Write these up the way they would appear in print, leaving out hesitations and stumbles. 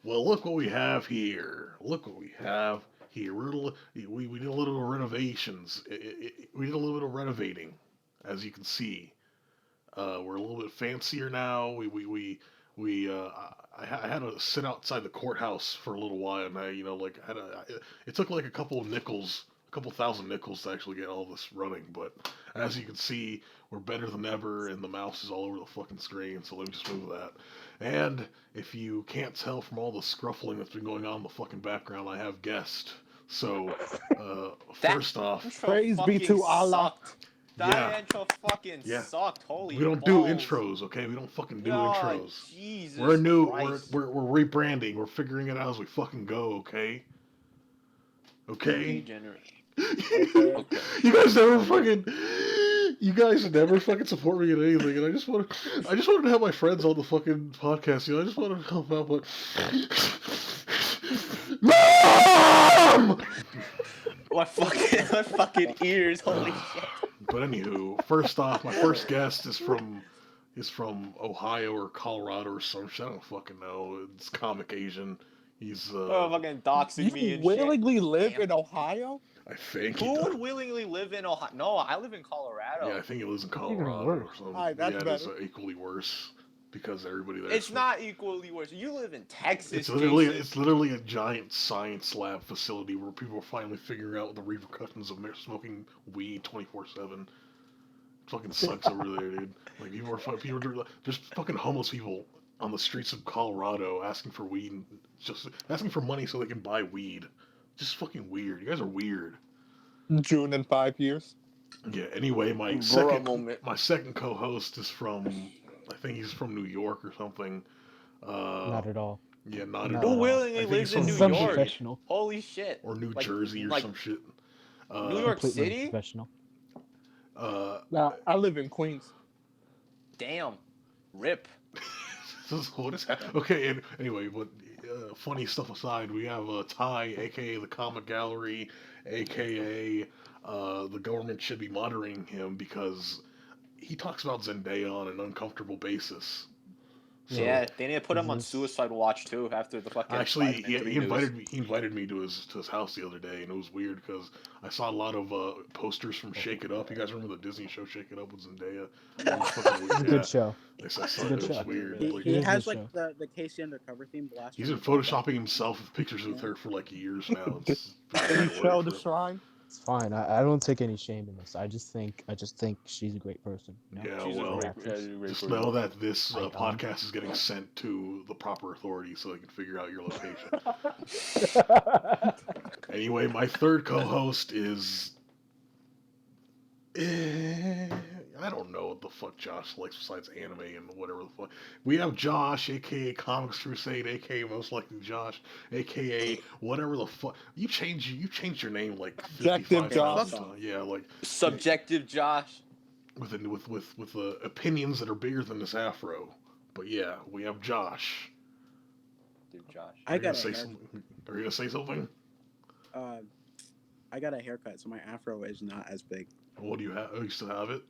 Well, look what we have here. Look what we have here. We did a little renovations. We did a little bit of renovating, as you can see. We're a little bit fancier now. I had to sit outside the courthouse for a little while, and it took like a couple of nickels, a couple thousand nickels to actually get all this running. But as you can see, we're better than ever, and the mouse is all over the fucking screen. So let me just move that. And if you can't tell from all the scruffling that's been going on in the fucking background, I have guests. So, That first off, intro Praise be fucking to Allah. sucked. That yeah, intro fucking yeah. sucked. Holy We don't do balls. intros, okay? We don't fucking do God, intros. Jesus We're new. Christ. We're rebranding. We're figuring it out as we fucking go, okay? Okay. Degenerate. Okay. Okay. You guys never Okay. fucking. You guys never fucking support me in anything, and I just wanted to have my friends on the fucking podcast. I just wanted to help out, but. Mom! My fucking ears. Holy shit. But anywho, first off, my first guest is from Ohio or Colorado or some shit. I don't fucking know. It's comic Asian. He's Oh, fucking doxing me You and willingly shit. live Damn. in Ohio? I think he Who does. would willingly live in Ohio? No, I live in Colorado. Yeah, I think he lives in Even Colorado worse. or something. Alright, that's yeah, it is better. equally worse because everybody there. It's not equally worse. You live in Texas, It's Jason. literally a giant science lab facility where people are finally figuring out the repercussions of smoking weed 24/7. Fucking sucks over there, dude. Like there's fucking homeless people on the streets of Colorado asking for weed and just asking for money so they can buy weed. Just fucking weird. You guys are weird. June in 5 years. Yeah. Anyway, Moment. my second co-host is from I think he's from New York or something. Not at all. Yeah, not Not at Who at all. all. willingly I think lives he's in from New New Some York? professional. Holy shit. or New Like- Jersey or like some shit. New York Completely City? professional. Nah, I live in Queens. Damn. Rip. What is okay? And anyway, but funny stuff aside, we have Ty, aka the Comic Gallery, aka the government should be monitoring him because he talks about Zendaya on an uncomfortable basis. So, Yeah, they need to put him on This is- suicide watch too after the fucking actually, Spider-Man 3 he news. invited me to his house the other day, and it was weird because I saw a lot of posters from Shake It Up. You guys remember the Disney show Shake It Up with Zendaya? It was fucking It's a weird. good show. I saw a it. good It was show. weird. He, Like, he It is a has good like the Casey Undercover theme blast. he's been photoshopping himself with pictures with her for like years now. It's been Can you weird show for the him. shrine? It's fine. I don't take any shame in this. I just think she's a great person. You know? Yeah, She's a well, great- yeah, she's a great just person. know that this Icon. podcast is getting sent to the proper authorities so they can figure out your location. Anyway, my third co-host is. I don't know what the fuck Josh likes besides anime and whatever the fuck. We have Josh, aka Comics Crusade, aka Most Likely Josh, aka whatever the fuck. You changed your name like 55 Josh. times. Yeah, like Subjective Josh. with opinions that are bigger than this afro. But yeah, we have Josh. Dude, Josh. I Are you gonna got a say haircut. something? Are you gonna say something? I got a haircut, so my afro is not as big. What do you have? Oh, you still have it?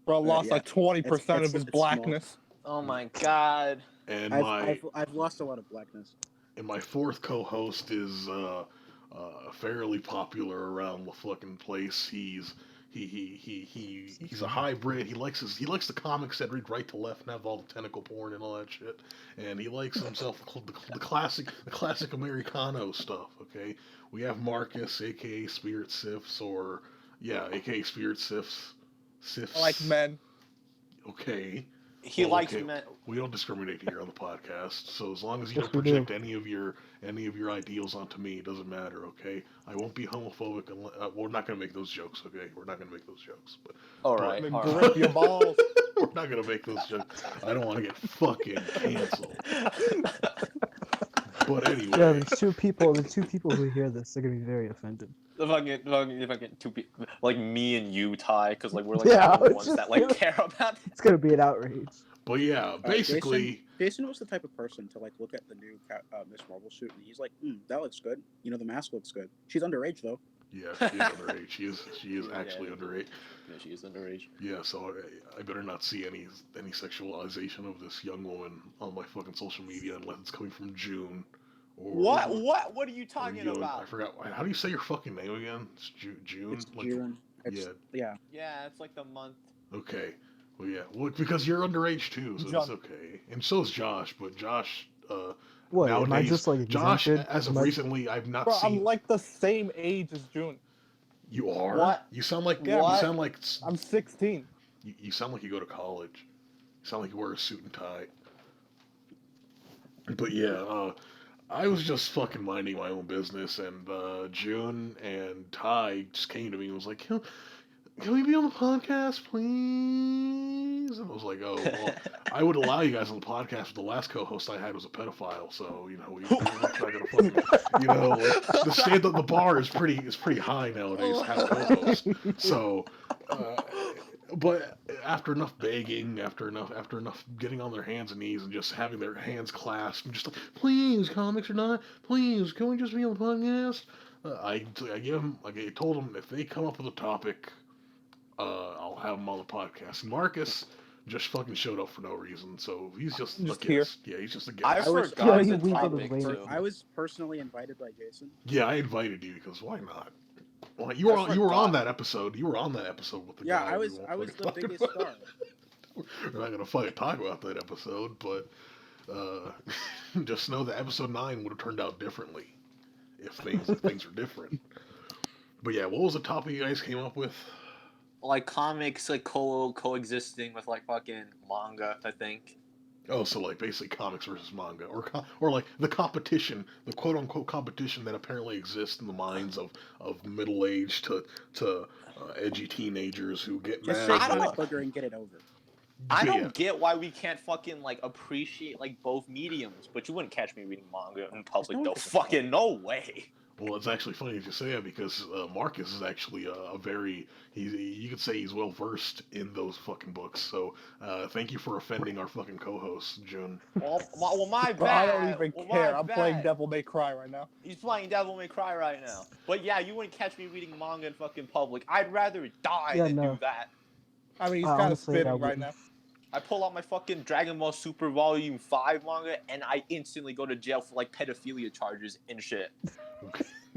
Bro lost yeah. like 20% It's of his small. blackness. Oh my god. And I've lost a lot of blackness. my fourth co-host is fairly popular around the fucking place. He's a hybrid. He likes the comics that read right to left and have all the tentacle porn and all that shit. And he likes himself the classic Americano stuff. Okay, we have Marcus, aka Spirit Sifs, aka Spirit Sifs. I like men. Okay. He Well, likes okay, men. We don't discriminate here on the podcast, so as long as you Yes, don't we do. project any of your ideals onto me, it doesn't matter. Okay, I won't be homophobic. We're not gonna make those jokes. Okay, we're not gonna make those jokes. But Alright, Then alright. grip your balls. we're not gonna make those jokes. I don't want to get fucking canceled. But anyway, Yeah, there's two people who hear this. They're gonna be very offended. The fucking two people, like me and you, Ty, because like we're like Yeah, the only it's ones just that like you. care about. It's gonna be an outrage. but yeah, basically, Jason was the type of person to like look at the new Miss Marvel suit, and he's like, "That looks good. You know, the mask looks good. She's underage though." Yeah, she is underage. She is Yeah, actually underage. Yeah, she is underage. Yeah, so I better not see any sexualization of this young woman on my fucking social media unless it's coming from June. What? Or, What are you or talking Yoon. I about? forgot. How do you say your fucking name again? It's June? It's Like, June. yeah. Yeah. Yeah, it's like the month. Okay. Well, yeah. Well, because you're underage too, so it's John. okay. And so is Josh, but Josh, What? Am I nowadays, just like Josh, exempted? as of Am I? recently, I've not Bro, I'm seen. like the same age as June. You are? What? You sound like. Yeah. You What? sound like. I'm 16. You sound like you go to college. You sound like you wear a suit and tie. But yeah, I was just fucking minding my own business, and June and Ty just came to me and was like, can we be on the podcast, please? And I was like, oh, well, I would allow you guys on the podcast, but the last co-host I had was a pedophile, so, we're not gonna fucking, like, the bar is pretty high nowadays to have co-hosts. So, uh, but after enough begging, after enough getting on their hands and knees and just having their hands clasped and just like, please, comics or not, please, can we just be on the podcast? I told them if they come up with a topic, I'll have them on the podcast. And Marcus just fucking showed up for no reason, so he's just Just a here. guest. Yeah, he's just a I guest. was- forgot Yeah, the we got topic the too. I was personally invited by Jason. Yeah, I invited you because why not? Well, you were on that episode. You were on that episode with the Yeah, guy. I we was won't I was fucking the talk biggest about. star. We're not gonna fucking talk about that episode, but just know that episode 9 would have turned out differently if things were different. But yeah, what was the topic you guys came up with? Like comics, like coexisting with like fucking manga. I think. Oh, so like basically comics versus manga, or like the competition, the quote unquote competition that apparently exists in the minds of middle aged to edgy teenagers who get Just mad. say I don't comic know. booker and get it over. I Yeah, don't get why we can't fucking like appreciate like both mediums, but you wouldn't catch me reading manga in public No though. one gives a fuck. Fucking no way. Well, it's actually funny that you say that because Marcus is actually a very you could say he's well versed in those fucking books. So thank you for offending our fucking co-host, June. Well, my Bro, bad. I don't even Well, care. my I'm playing bad. Devil May Cry right now. He's playing Devil May Cry right now. But yeah, you wouldn't catch me reading manga in fucking public. I'd rather die Yeah, than no. do that. I mean, he's kind of Honestly, I spitting right wouldn't. now. I pull out my fucking Dragon Ball Super Volume 5 manga and I instantly go to jail for like pedophilia charges and shit.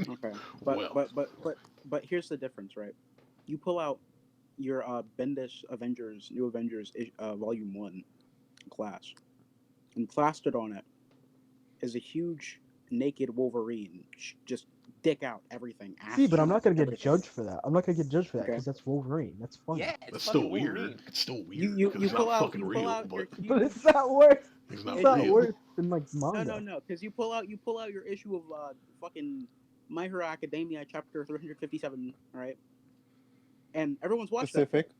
Okay. But Well. but here's the difference, right? You pull out your Bendis New Avengers Volume 1 class, and plastered on it is a huge naked Wolverine, just dick out everything. See, but I'm not gonna get everything. judged for that. I'm not gonna get judged for that Okay. because that's Wolverine. That's funny. Yeah, it's That's fucking still weird. Wolverine. It's still weird You because you it's pull not out fucking you pull real, out but your But it's not worse. he's not It's not real. worse than like manga. no, because you pull out your issue of fucking My Hero Academia chapter 357, right? And everyone's watched that. Specific.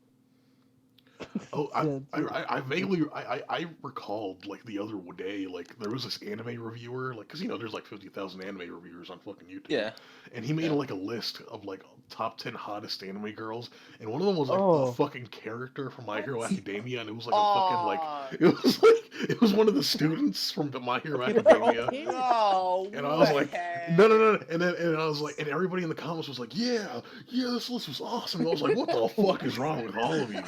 Oh, Yeah, I vaguely I recalled like the other day like there was this anime reviewer like because there's like 50,000 anime reviewers on fucking YouTube. Yeah. And he made Yeah. like a list of like top 10 hottest anime girls, and one of them was like Oh. a fucking character from My Hero Academia, and it was like Aw. it was one of the students from My Hero They're Academia. okay. No. And I was like, way. no, and I was like, and everybody in the comments was like, yeah, this list was awesome. And I was like, what the fuck is wrong with all of you,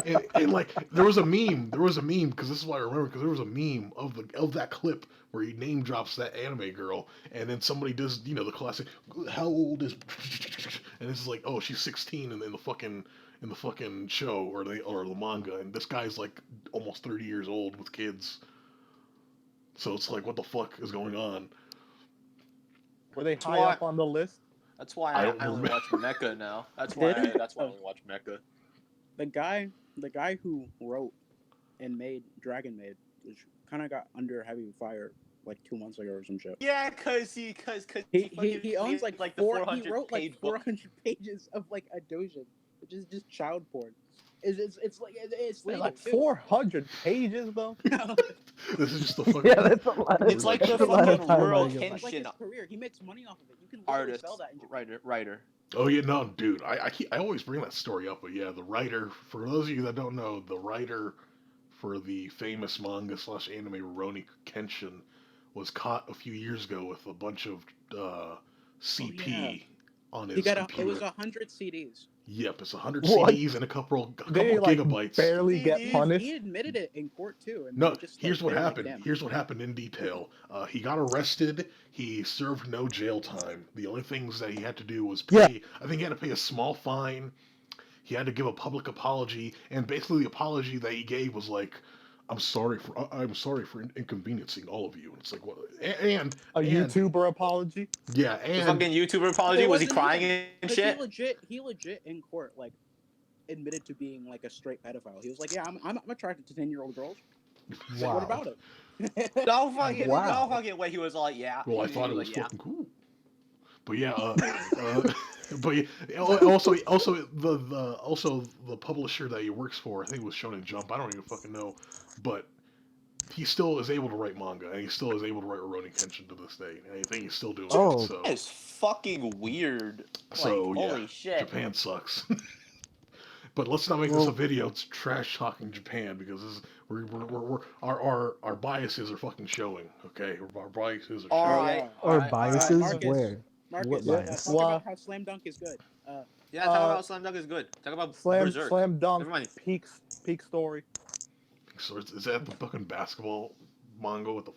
dude? And like, there was a meme because this is why I remember, because there was a meme of that clip where he name drops that anime girl, and then somebody does, the classic, how old is, and this is like, oh, she's 16 in the fucking show or the manga, and this guy's like almost 30 years old with kids. So it's like, what the fuck is going on? Were they That's high why- up on the list? That's why I I, don't I only remember. watch Mecha now. That's why I only watch Mecha. The guy who wrote and made Dragon Maid, which kind of got under heavy fire like 2 months ago or some shit. Yeah, cause he He owns made, like the four. 400 He wrote like page book. 400 pages of like a doujin, which is just child porn. It's Wait, legal, like too. 400 pages though. This is just the fucking. Yeah, that's a lot. It's like the That's a lot of fucking time Rural I give. That's like his Kenshin career. He makes money off of it. You can literally artist, sell that in Japan. writer. Oh yeah, no, dude. I always bring that story up, but yeah, the writer. For those of you that don't know, the writer for the famous manga / anime Rurouni Kenshin was caught a few years ago with a bunch of CP, on He his got computer. it was 100 CDs. Yep, it's 100 What? CDs and a couple They like gigabytes. barely get He- punished. He admitted it in court too, and No, they just here's like, what they were like, happened. damn. Here's what happened in detail. He got arrested. He served no jail time. The only things that he had to do was pay. Yeah. I think he had to pay a small fine. He had to give a public apology, and basically the apology that he gave was like, I'm sorry for inconveniencing all of you." And it's like, what? And A YouTuber apology. yeah, The and fucking YouTuber apology. It Was he wasn't crying even, and 'cause shit? he legit in court like admitted to being like a straight pedophile. He was like, yeah, I'm attracted to 10-year-old girls. Wow. What about it? No fucking, Wow. no fucking way. He was like, yeah. well, I He thought it was was like, fucking cool. But yeah, but yeah, also the publisher that he works for, I think it was Shonen Jump. I don't even fucking know, but he still is able to write manga, and he still is able to write Rurouni Kenshin to this day. And I think he's still doing Oh. it. So, That is fucking weird. Like, so yeah, holy shit. Japan sucks. But let's not make this a video. It's trash talking Japan because this is, our biases are fucking showing. Okay, our biases are All showing. right. yeah. Or Alright, biases? Marcus. Where? Marcus, What bias? talk Well- about how Slam Dunk is good. Yeah, talk about Slam Dunk is good. Talk about Berserk. Slam Dunk. Never mind. Peak story. So is that the fucking basketball manga with the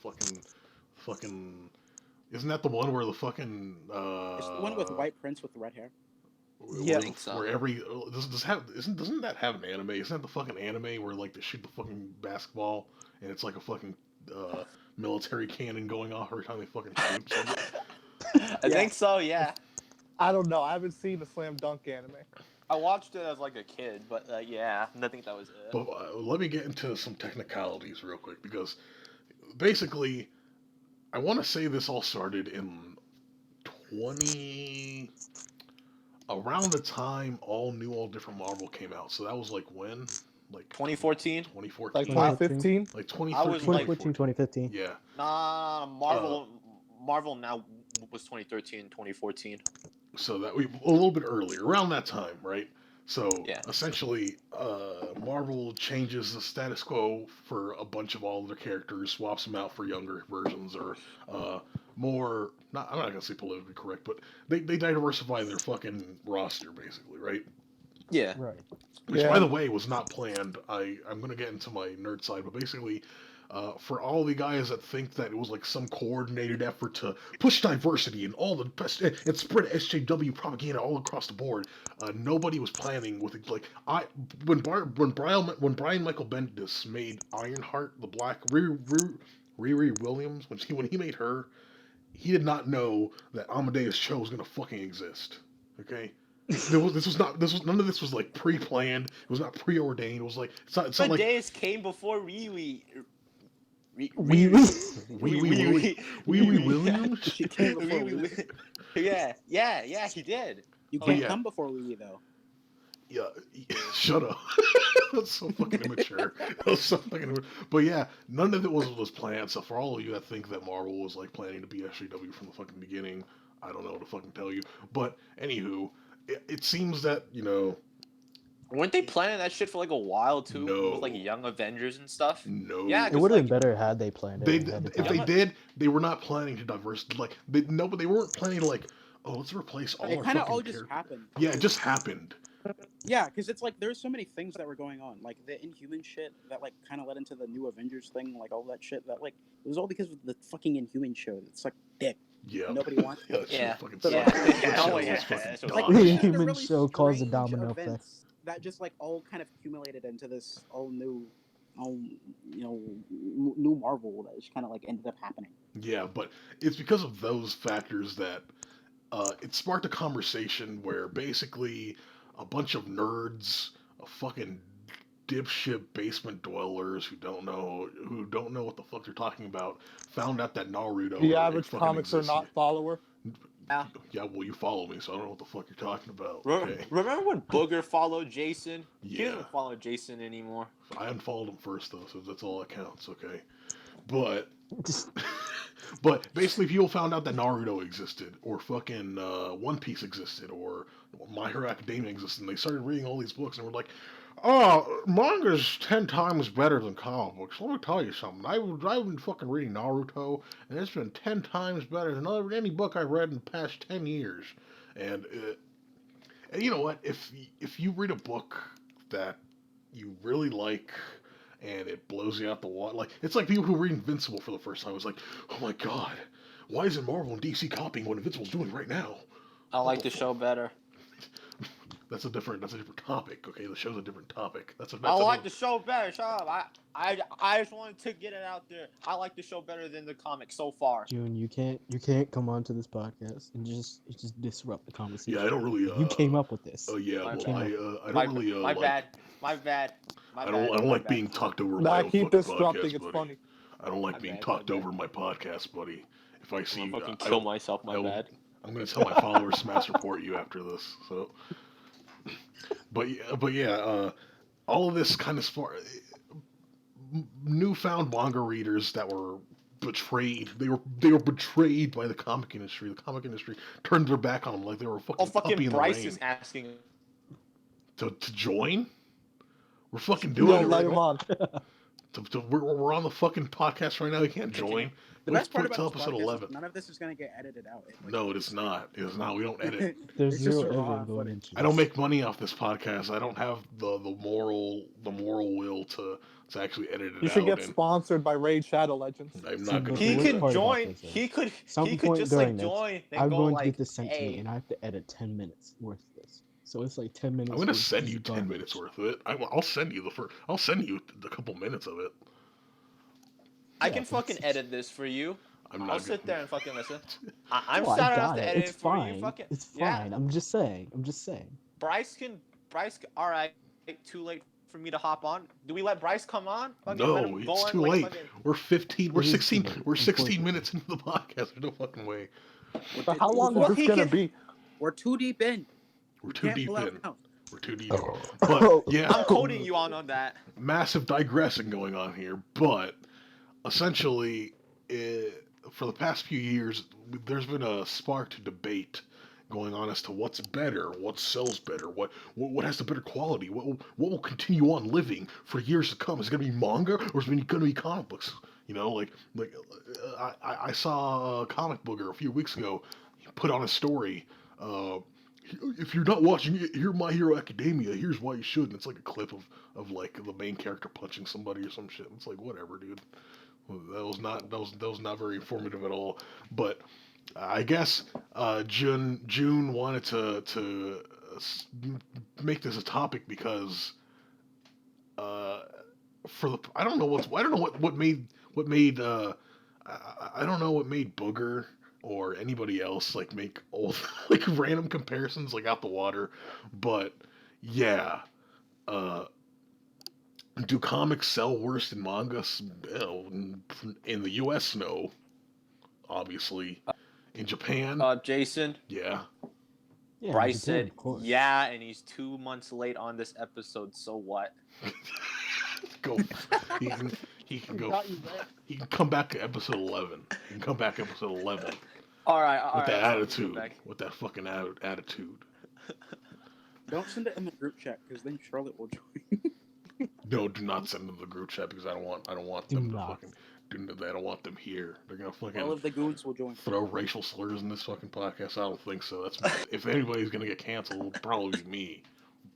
fucking? Isn't that the one where the fucking? It's the one with White Prince with the red hair. Yeah. I think so. Where every doesn't that have an anime? Isn't that the fucking anime where like they shoot the fucking basketball and it's like a fucking military cannon going off every time they fucking shoot something? I think so, yeah. I don't know. I haven't seen the Slam Dunk anime. I watched it as like a kid, but yeah, I think that was it. But let me get into some technicalities real quick because basically, I want to say this all started in around the time all different Marvel came out. So that was like when, like 2014? 2014, Like 2015? 2015. like I was 2013, like- 2014, 2015. Yeah. Nah, Marvel now was 2013, 2014. So that a little bit earlier, around that time, right? So Yeah. essentially, Marvel changes the status quo for a bunch of all their characters, swaps them out for younger versions or more. I'm not gonna say politically correct, but they diversify their fucking roster basically, right? Yeah. Right. Which, Yeah. by the way, was not planned. I'm gonna get into my nerd side, but basically, for all the guys that think that it was like some coordinated effort to push diversity and all the best and spread SJW propaganda all across the board, nobody was planning with it. Like when Brian Michael Bendis made Ironheart, the Black Riri Williams, when he made her, he did not know that Amadeus Cho was gonna fucking exist. Okay. None of this was like pre-planned. It was not preordained. It was like it's not But like Days came before Riri. Wee Wee Williams. She came before Wee Wee. Yeah, he did. You Oh, can't yeah. come before Wee Wee though. Yeah, shut up. That's so fucking immature. That was so fucking immature. But yeah, none of it was planned. So for all of you that think that Marvel was like planning to be SJW from the fucking beginning, I don't know what to fucking tell you. But anywho, it seems that Weren't they planning that shit for like a while too? No. With like Young Avengers and stuff? no. Yeah, It would have like- been better had they planned it. They ahead of if they time. did, they were not planning to but they weren't planning to like, oh, let's replace all It our kind of fucking all just characters. happened. Yeah, it just happened. Yeah, because it's like there's so many things that were going on, like the Inhuman shit that like kind of led into the new Avengers thing, like all that shit. That like it was all because of the fucking Inhuman show. It's like dick. Yeah. Nobody wants Yeah, it. that shit Yeah. fucking So, Yeah. sucked. like, That Oh, show was yeah. fucking That It's was like dog The these are shit. Inhuman really show caused a strange domino effect. events that just like all kind of accumulated into this all new, new Marvel that just kind of like ended up happening. Yeah, but it's because of those factors that it sparked a conversation where basically a bunch of nerds, a fucking dipshit basement dwellers who don't know what the fuck they're talking about, found out that Naruto. The it average fucking comics are existed. not follower. Yeah, well, you follow me, so I don't know what the fuck you're talking about. Re- Okay, Remember when Booger followed Jason? He Yeah. doesn't follow Jason anymore. I unfollowed him first though, so that's all that counts. Okay, but. But basically, people found out that Naruto existed, or fucking One Piece existed, or My Hero Academia existed, and they started reading all these books, and were like, "Oh, manga's 10 times better than comic books. Let me tell you something. I've been fucking reading Naruto, and it's been 10 times better than any book I've read in the past 10 years." And you know what? If you read a book that you really like and it blows you out the water, like it's like people who read Invincible for the first time. It's like, oh my god, why isn't Marvel and DC copying what Invincible's doing right now? I What like the show better. That's a different topic. Okay, the show's a different topic. That's I like the show better. Shut up. I just wanted to get it out there. I like the show better than the comic so far. June, you can't come onto this podcast and just disrupt the conversation. Yeah, I don't really. You came up with this. Oh yeah, My well, bad. I don't really. My like, bad. My bad. My I bad. don't My like bad. being talked over. Nah, my own keep fucking disrupting. podcast, It's buddy. funny. I don't like My being bad, talked my bad. over in my podcast, buddy. If I see I'm you, gonna fucking kill myself. My I will- bad. I'm gonna tell my followers to mass report you after this. So, but yeah, all of this kind of newfound manga readers that were betrayed. They were betrayed by the comic industry. The comic industry turned their back on them like they were a fucking Oh, puppy fucking in Bryce the rain. is asking. To join. We're fucking Yo, doing it let right him now. on. We're on the fucking podcast right now. He can't join. The Let's best part put it about to this episode podcast 11. is none of this is gonna get edited out. No, it is not. It is not. We don't edit. There's It's just zero raw editing going footage. into I don't this. make money off this podcast. I don't have the moral will to actually edit it You out. should get and sponsored by Raid Shadow Legends. I'm See, not but gonna. He the do worst could part about join. this is, He could some just point like during this, join and I'm go going to like, get this sent to me, hey. and I have to edit 10 minutes worth of this. So it's like 10 minutes. I'm gonna worth send of you 10 garbage. minutes worth of it. I'll send you I'll send you a couple minutes of it. I Yeah, can but fucking it's- edit this for you. I'm I'll not sit gonna- there and fucking listen. I'm Oh, I sad enough got to it. edit It's it for fine. you. Fucking It's yeah. fine. I'm just saying. Bryce. All right. Too late for me to hop on. Do we let Bryce come on? Fucking let No, him go it's on, too like, late. fucking- We're 15. We're It is too 16. late, We're 16 unfortunately. minutes into the podcast. There's no fucking way. But how long Well, is he this gonna can- be? We're too deep in. We're We too can't deep pull out in. now. We're too deep. Oh. But yeah, I'm quoting you on that. massive digressing going on here. But essentially, for the past few years, there's been a sparked debate going on as to what's better, what sells better, what has the better quality, what will continue on living for years to come. Is it gonna be manga or is it gonna be comic books? You know, I saw a comic booker a few weeks ago. He put on a story. If you're not watching Hear My Hero Academia, here's why you should. And it's like a clip of like the main character punching somebody or some shit. It's like whatever, dude. That was not very informative at all. But I guess June wanted to make this a topic because I don't know what made I don't know what made Booger or anybody else like make old like random comparisons like out the water, but yeah, do comics sell worse than manga? Well, in the U.S., no. Obviously, in Japan, Jason. yeah. Yeah, Bryce Japan, said, of course. yeah, and he's 2 months late on this episode. So what? Go. He can go. Got you there. He can come back to episode 11. He can come back to episode 11 All right. with that I'll attitude. back. With that fucking attitude. Don't send it in the group chat because then Charlotte will join. No, do not send them to the group chat because I don't want Do them to not. fucking. I don't want them here. They're gonna fucking All of the goons will join. throw racial slurs in this fucking podcast. I don't think so. That's if anybody's gonna get canceled, it'll probably be me.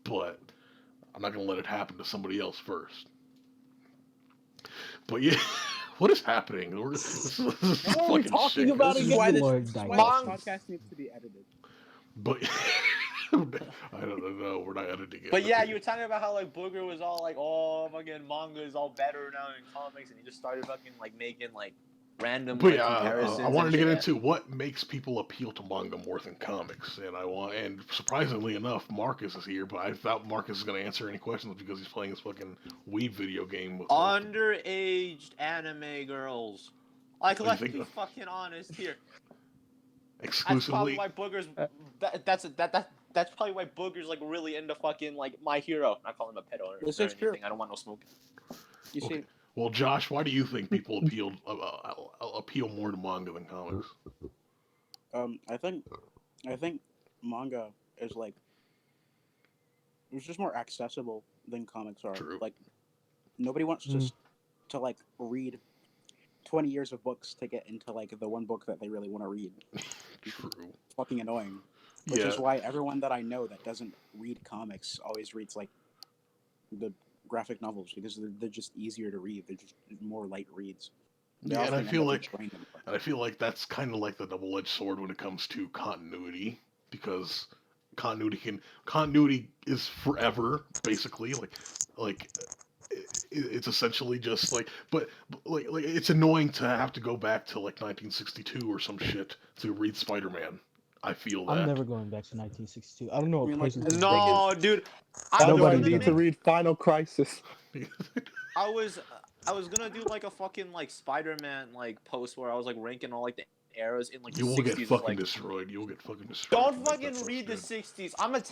But I'm not gonna let it happen to somebody else first. But yeah, what is happening? This is What are we fucking talking shit. about This is again? why Lord this Mong- podcast needs to be edited. But I don't know. We're not editing it. But yeah, you were talking about how like Booger was all like, oh, fucking manga is all better now in comics, and he just started fucking like making like random But like, yeah, comparisons. I wanted and to get shit. into what makes people appeal to manga more than comics, and surprisingly enough, Marcus is here. But I thought Marcus was gonna answer any questions because he's playing his fucking weed video game with Underaged anime girls. Like, What do let's you be think of- fucking honest here. That's exclusively. probably why Booger's. That's probably why Booger's like really into fucking like My Hero. Not calling him a pedo or, This or is true. anything. I don't want no smoking. You see, Okay. Well, Josh, why do you think people appeal more to manga than comics? I think manga is like it's just more accessible than comics are. True. Like nobody wants to like read 20 years of books to get into like the one book that they really want to read. True. Fucking annoying. which Yeah, is why everyone that I know that doesn't read comics always reads like the graphic novels because they're just easier to read. They're just more light reads. They yeah, and I often end feel up like enjoying them more. and I feel like that's kind of like the double-edged sword when it comes to continuity, because continuity is forever, basically. Like it's essentially just like, but like it's annoying to have to go back to like 1962 or some shit to read Spider-Man. I feel I'm that. never going back to 1962. I don't know I a mean, like, person the who's thing is, No, dude. I Why was do I Nobody's gonna need to done make. read Final Crisis? I was I was gonna do like a fucking like Spider-Man like post where I was like ranking all like the eras in like the You will get 60s. fucking Like, destroyed. You will get fucking destroyed. don't if you make that fucking post, read the dude. 60s. I'm gonna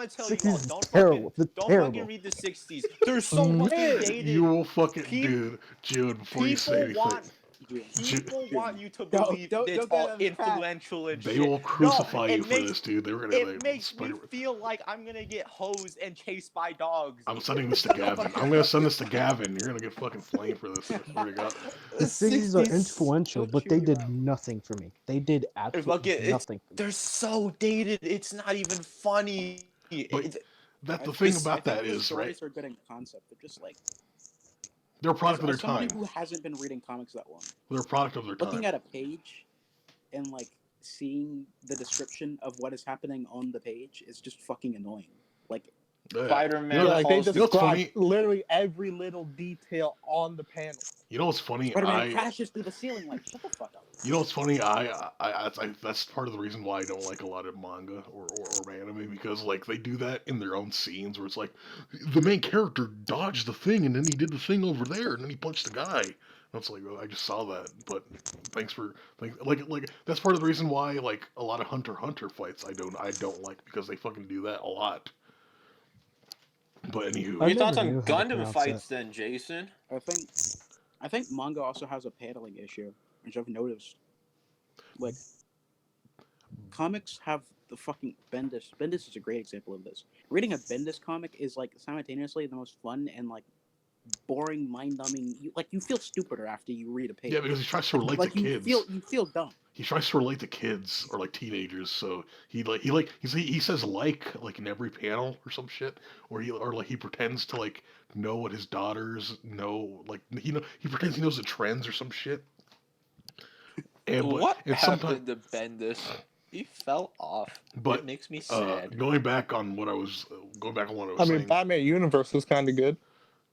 tell you 60s all. is Don't fucking terrible. They're don't fucking terrible. read the 60s. They're so fucking You dated. will fucking, Peop- dude, Jude. Before you say People anything, want Jude, people want you to Don't- believe don't- it's don't get all on the path. influential and they shit. will No, crucify you it for makes this, dude. They were gonna it like makes me Spider. feel like I'm gonna get hosed and chased by dogs. I'm sending this to Gavin. I'm gonna send this to Gavin. You're gonna get fucking flamed for this. I swear to God. The 60s are 60s influential, don't but chew they you did out. nothing for me. They did absolutely It's nothing for me. they're so dated. It's not even funny. But It's, that the I thing think, about I think that the is, right? stories are good in concept. They're just like, They're a product of their as somebody time. who hasn't been reading comics that long, They're a product of their looking time. at a page and like seeing the description of what is happening on the page is just fucking annoying. Like, Yeah. Spider-Man. You know, Like they calls- you know what's describe funny? literally every little detail on the panel. You know what's funny? Spider-Man crashes through the ceiling. Like, shut the fuck up. You know what's funny? That's part of the reason why I don't like a lot of manga or anime, because like they do that in their own scenes where it's like the main character dodged the thing and then he did the thing over there and then he punched the guy. And it's like, oh, I just saw that, but thanks for like that's part of the reason why like a lot of Hunter x Hunter fights I don't like, because they fucking do that a lot. But anywho, What are your never thoughts on knew how to Gundam pronounce fights then, Jason? I think manga also has a paneling issue, which I've noticed. Like, comics have the fucking Bendis. Bendis is a great example of this. Reading a Bendis comic is like simultaneously the most fun and like boring, mind-numbing. You feel stupider after you read a page. yeah, because he tries to relate to kids. You feel dumb. He tries to relate to kids or like teenagers, so he says like in every panel or some shit, or he pretends to like know what his daughters know, like he pretends he knows the trends or some shit. What and sometimes, happened to Bendis? He fell off. but It makes me sad. going back on what I was I mean, saying. Batman Universe was kind of good.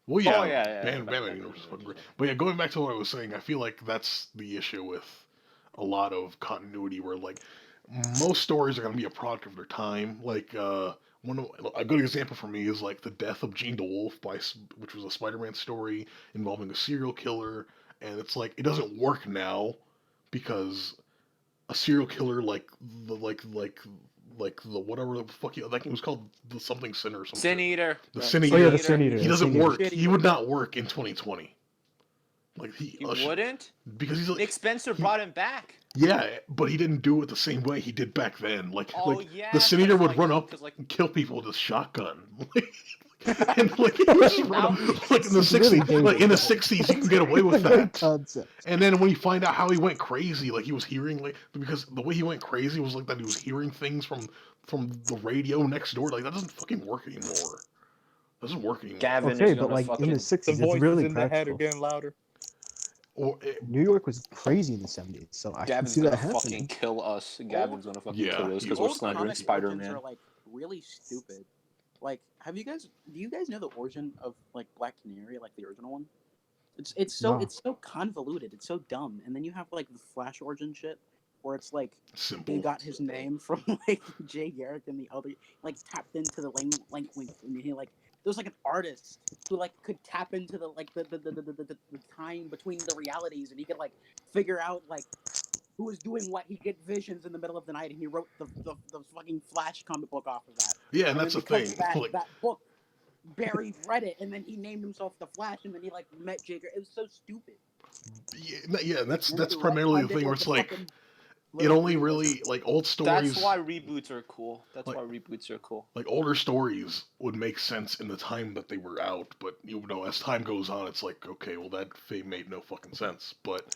Well, yeah, Oh, yeah, Batman Universe is fucking great. But yeah, going back to what I was saying, I feel like that's the issue with a lot of continuity, where like most stories are going to be a product of their time. Like a good example for me is like the death of Jean DeWolf which was a Spider-Man story involving a serial killer, and it's like it doesn't work now because a serial killer like the whatever the fuck that game was called, the something sin or something. Sin Eater. The Right. Sin Oh Eater. yeah, the Sin Eater. He the doesn't Sin Eater. work. He would not work in 2020. Like He wouldn't? because he's like Nick Spencer brought him back. yeah, but he didn't do it the same way he did back then. Oh, yeah, the Sin Eater 'cause, would like- run up 'cause, like- and kill people with his shotgun. And like he would just run up, like in the It's really 60s, like in the dangerous. 60s, you can get away with Great that. concept. And then when you find out how he went crazy, like he was hearing because the way he went crazy was like that he was hearing things from the radio next door. Like that doesn't fucking work anymore. Doesn't work anymore. Gavin Okay, is but gonna like fucking... in the The 60s, it's voices really in the head are practical. getting louder. Or New York was crazy in the 70s, so I can Gavin's see gonna that fucking happening. kill us. Gavin's gonna fucking Yeah, kill us he because will. we're Old slandering comic Spider-Man. origins are like really stupid. Like, do you guys know the origin of like Black Canary, like the original one? It's No. so convoluted. It's so dumb. And then you have like the Flash origin shit, where it's like simple. he got his name from like Jay Garrick and the other like tapped into the link and he like there was like an artist who like could tap into the like the time between the realities, and he could like figure out like who was doing what. He'd get visions in the middle of the night, and he wrote the fucking Flash comic book off of that. Yeah, and that's the then thing. because of Like, that book, Barry read it, and then he named himself the Flash, and then he like met Jay Garrick. It was so stupid. yeah, and that's And he primarily the retconned it thing where with it's the like fucking it little only realism. really like old stories. That's why reboots are cool. That's Like- why reboots are cool. Like older stories would make sense in the time that they were out, but as time goes on, it's like okay, well that made no fucking sense. But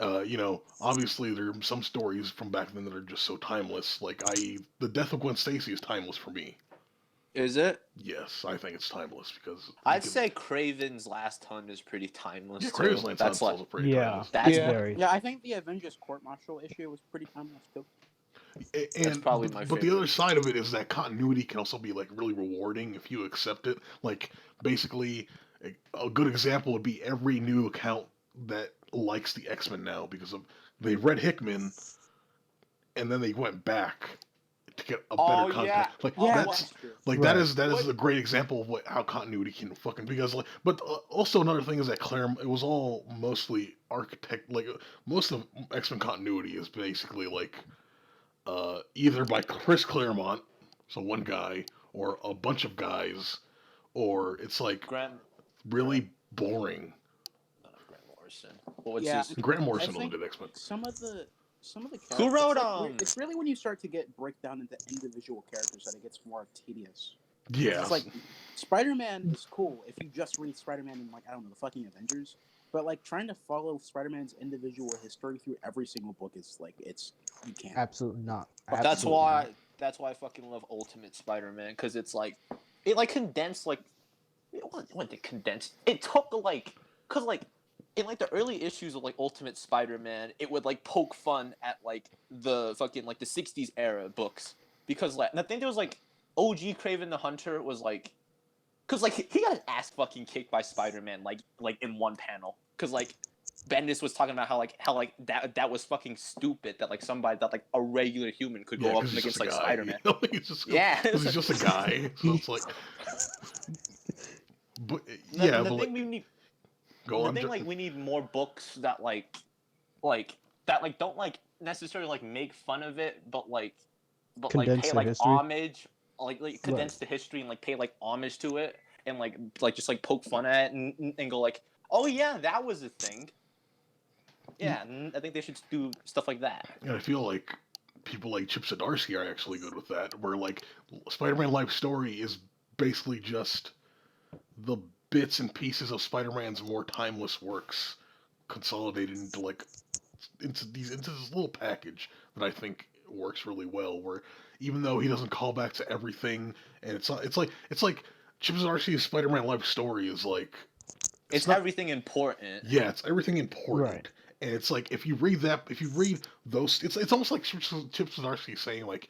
Obviously there are some stories from back then that are just so timeless. Like the death of Gwen Stacy is timeless for me. Is it? Yes, I think it's timeless because I'd say Craven's Last Hunt is pretty timeless yeah, too. Craven's Last Hunt That's is like also pretty Yeah. timeless. that's Yeah. Very. Yeah, I think the Avengers court martial issue was pretty timeless too. That's probably my But the favorite. other side of it is that continuity can also be like really rewarding if you accept it. Like basically, a good example would be every new account that likes the X-Men now because of they read Hickman and then they went back to get a better Oh content. yeah. Like Oh, Yeah, what? that's true. like Right. that is What? a great example of how continuity can fucking because like but also another thing is that Claremont it was all mostly architect like most of X-Men continuity is basically like either by Chris Claremont, so one guy, or a bunch of guys, or it's like Grant. really boring. Grant Morrison. What's Yeah, his? Grant I Morrison also think did X-Men. some of the characters. Who wrote It's really when you start to get break down into individual characters that it gets more tedious. Yeah. It's like Spider-Man is cool if you just read Spider-Man in like I don't know the fucking Avengers, but like trying to follow Spider-Man's individual history through every single book is like you can't. Absolutely not. That's Absolutely why. not. That's why I fucking love Ultimate Spider-Man because it's like, it like condensed like, it wasn't condensed. It took like, cause like, in like the early issues of like Ultimate Spider-Man, it would like poke fun at like the fucking like the '60s era books because like, and I think there was like OG Craven the Hunter was like, cause like he got his ass fucking kicked by Spider-Man like in one panel, cause like Bendis was talking about how that was fucking stupid that like somebody that like a regular human could go up because he's just against a like guy. Spider-Man. He's just, Yeah. because he's just a guy. So it's like, but The, yeah, the but thing like, we need, go the on. thing like we need more books that like that like don't like necessarily like make fun of it, but like Condense pay the like history. homage, like condense the history and like pay like homage to it and like just like poke fun at it and go like, oh yeah, that was a thing. Yeah, and I think they should do stuff like that. And I feel like people like Chip Zdarsky are actually good with that, where like Spider-Man Life Story is basically just the bits and pieces of Spider-Man's more timeless works consolidated into like into this little package that I think works really well. Where even though he doesn't call back to everything, and it's not, it's like Chip Zdarsky's Spider-Man Life Story is like It's not, everything important. yeah, it's everything important. Right. And it's like if you read those, it's almost like Chip Zdarsky saying like,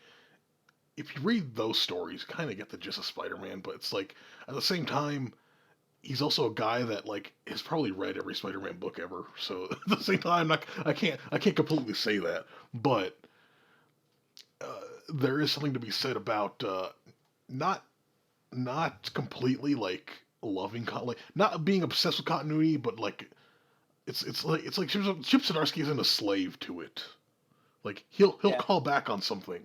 if you read those stories, you kind of get the gist of Spider-Man. But it's like at the same time, he's also a guy that like has probably read every Spider-Man book ever. So at the same time, I can't completely say that. But there is something to be said about not completely like loving like not being obsessed with continuity, but like it's like Chip Zdarsky isn't a slave to it. Like he'll call back on something.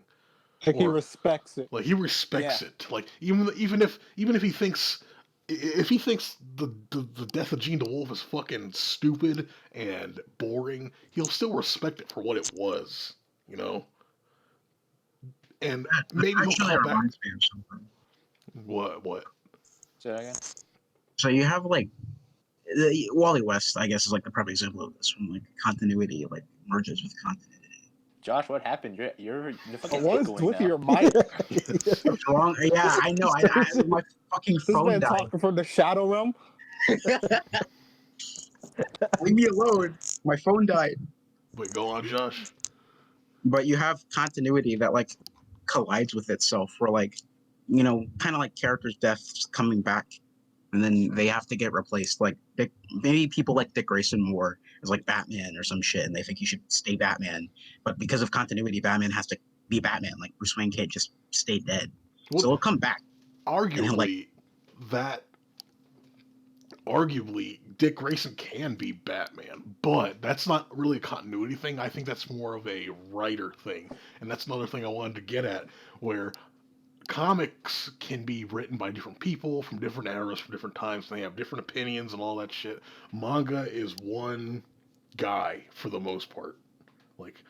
Like he Or- respects it. Like he respects it. Like even if he thinks the death of Gene DeWolf is fucking stupid and boring, he'll still respect it for what it was, you know. And maybe he'll Actually, call that back. reminds me of something. What? Say that again. So you have like Wally West, I guess, is like the perfect example of this. From like continuity, like merges with continuity. Josh, what happened? You're fucking What is echoing with now. your mic? What's wrong? Yeah, I know. My fucking This phone man died. talking from the shadow realm. Leave me alone. My phone died. Wait, go on, Josh. But you have continuity that like collides with itself, where like, kind of like characters' deaths coming back, and then they have to get replaced. Like maybe people like Dick Grayson more as like Batman or some shit, and they think he should stay Batman. But because of continuity, Batman has to be Batman. Like Bruce Wayne can't just stay dead, Well, so he'll come back. arguably, Dick Grayson can be Batman, but that's not really a continuity thing. I think that's more of a writer thing, and that's another thing I wanted to get at, where comics can be written by different people from different eras, from different times, and they have different opinions and all that shit. Manga is one guy for the most part. Like,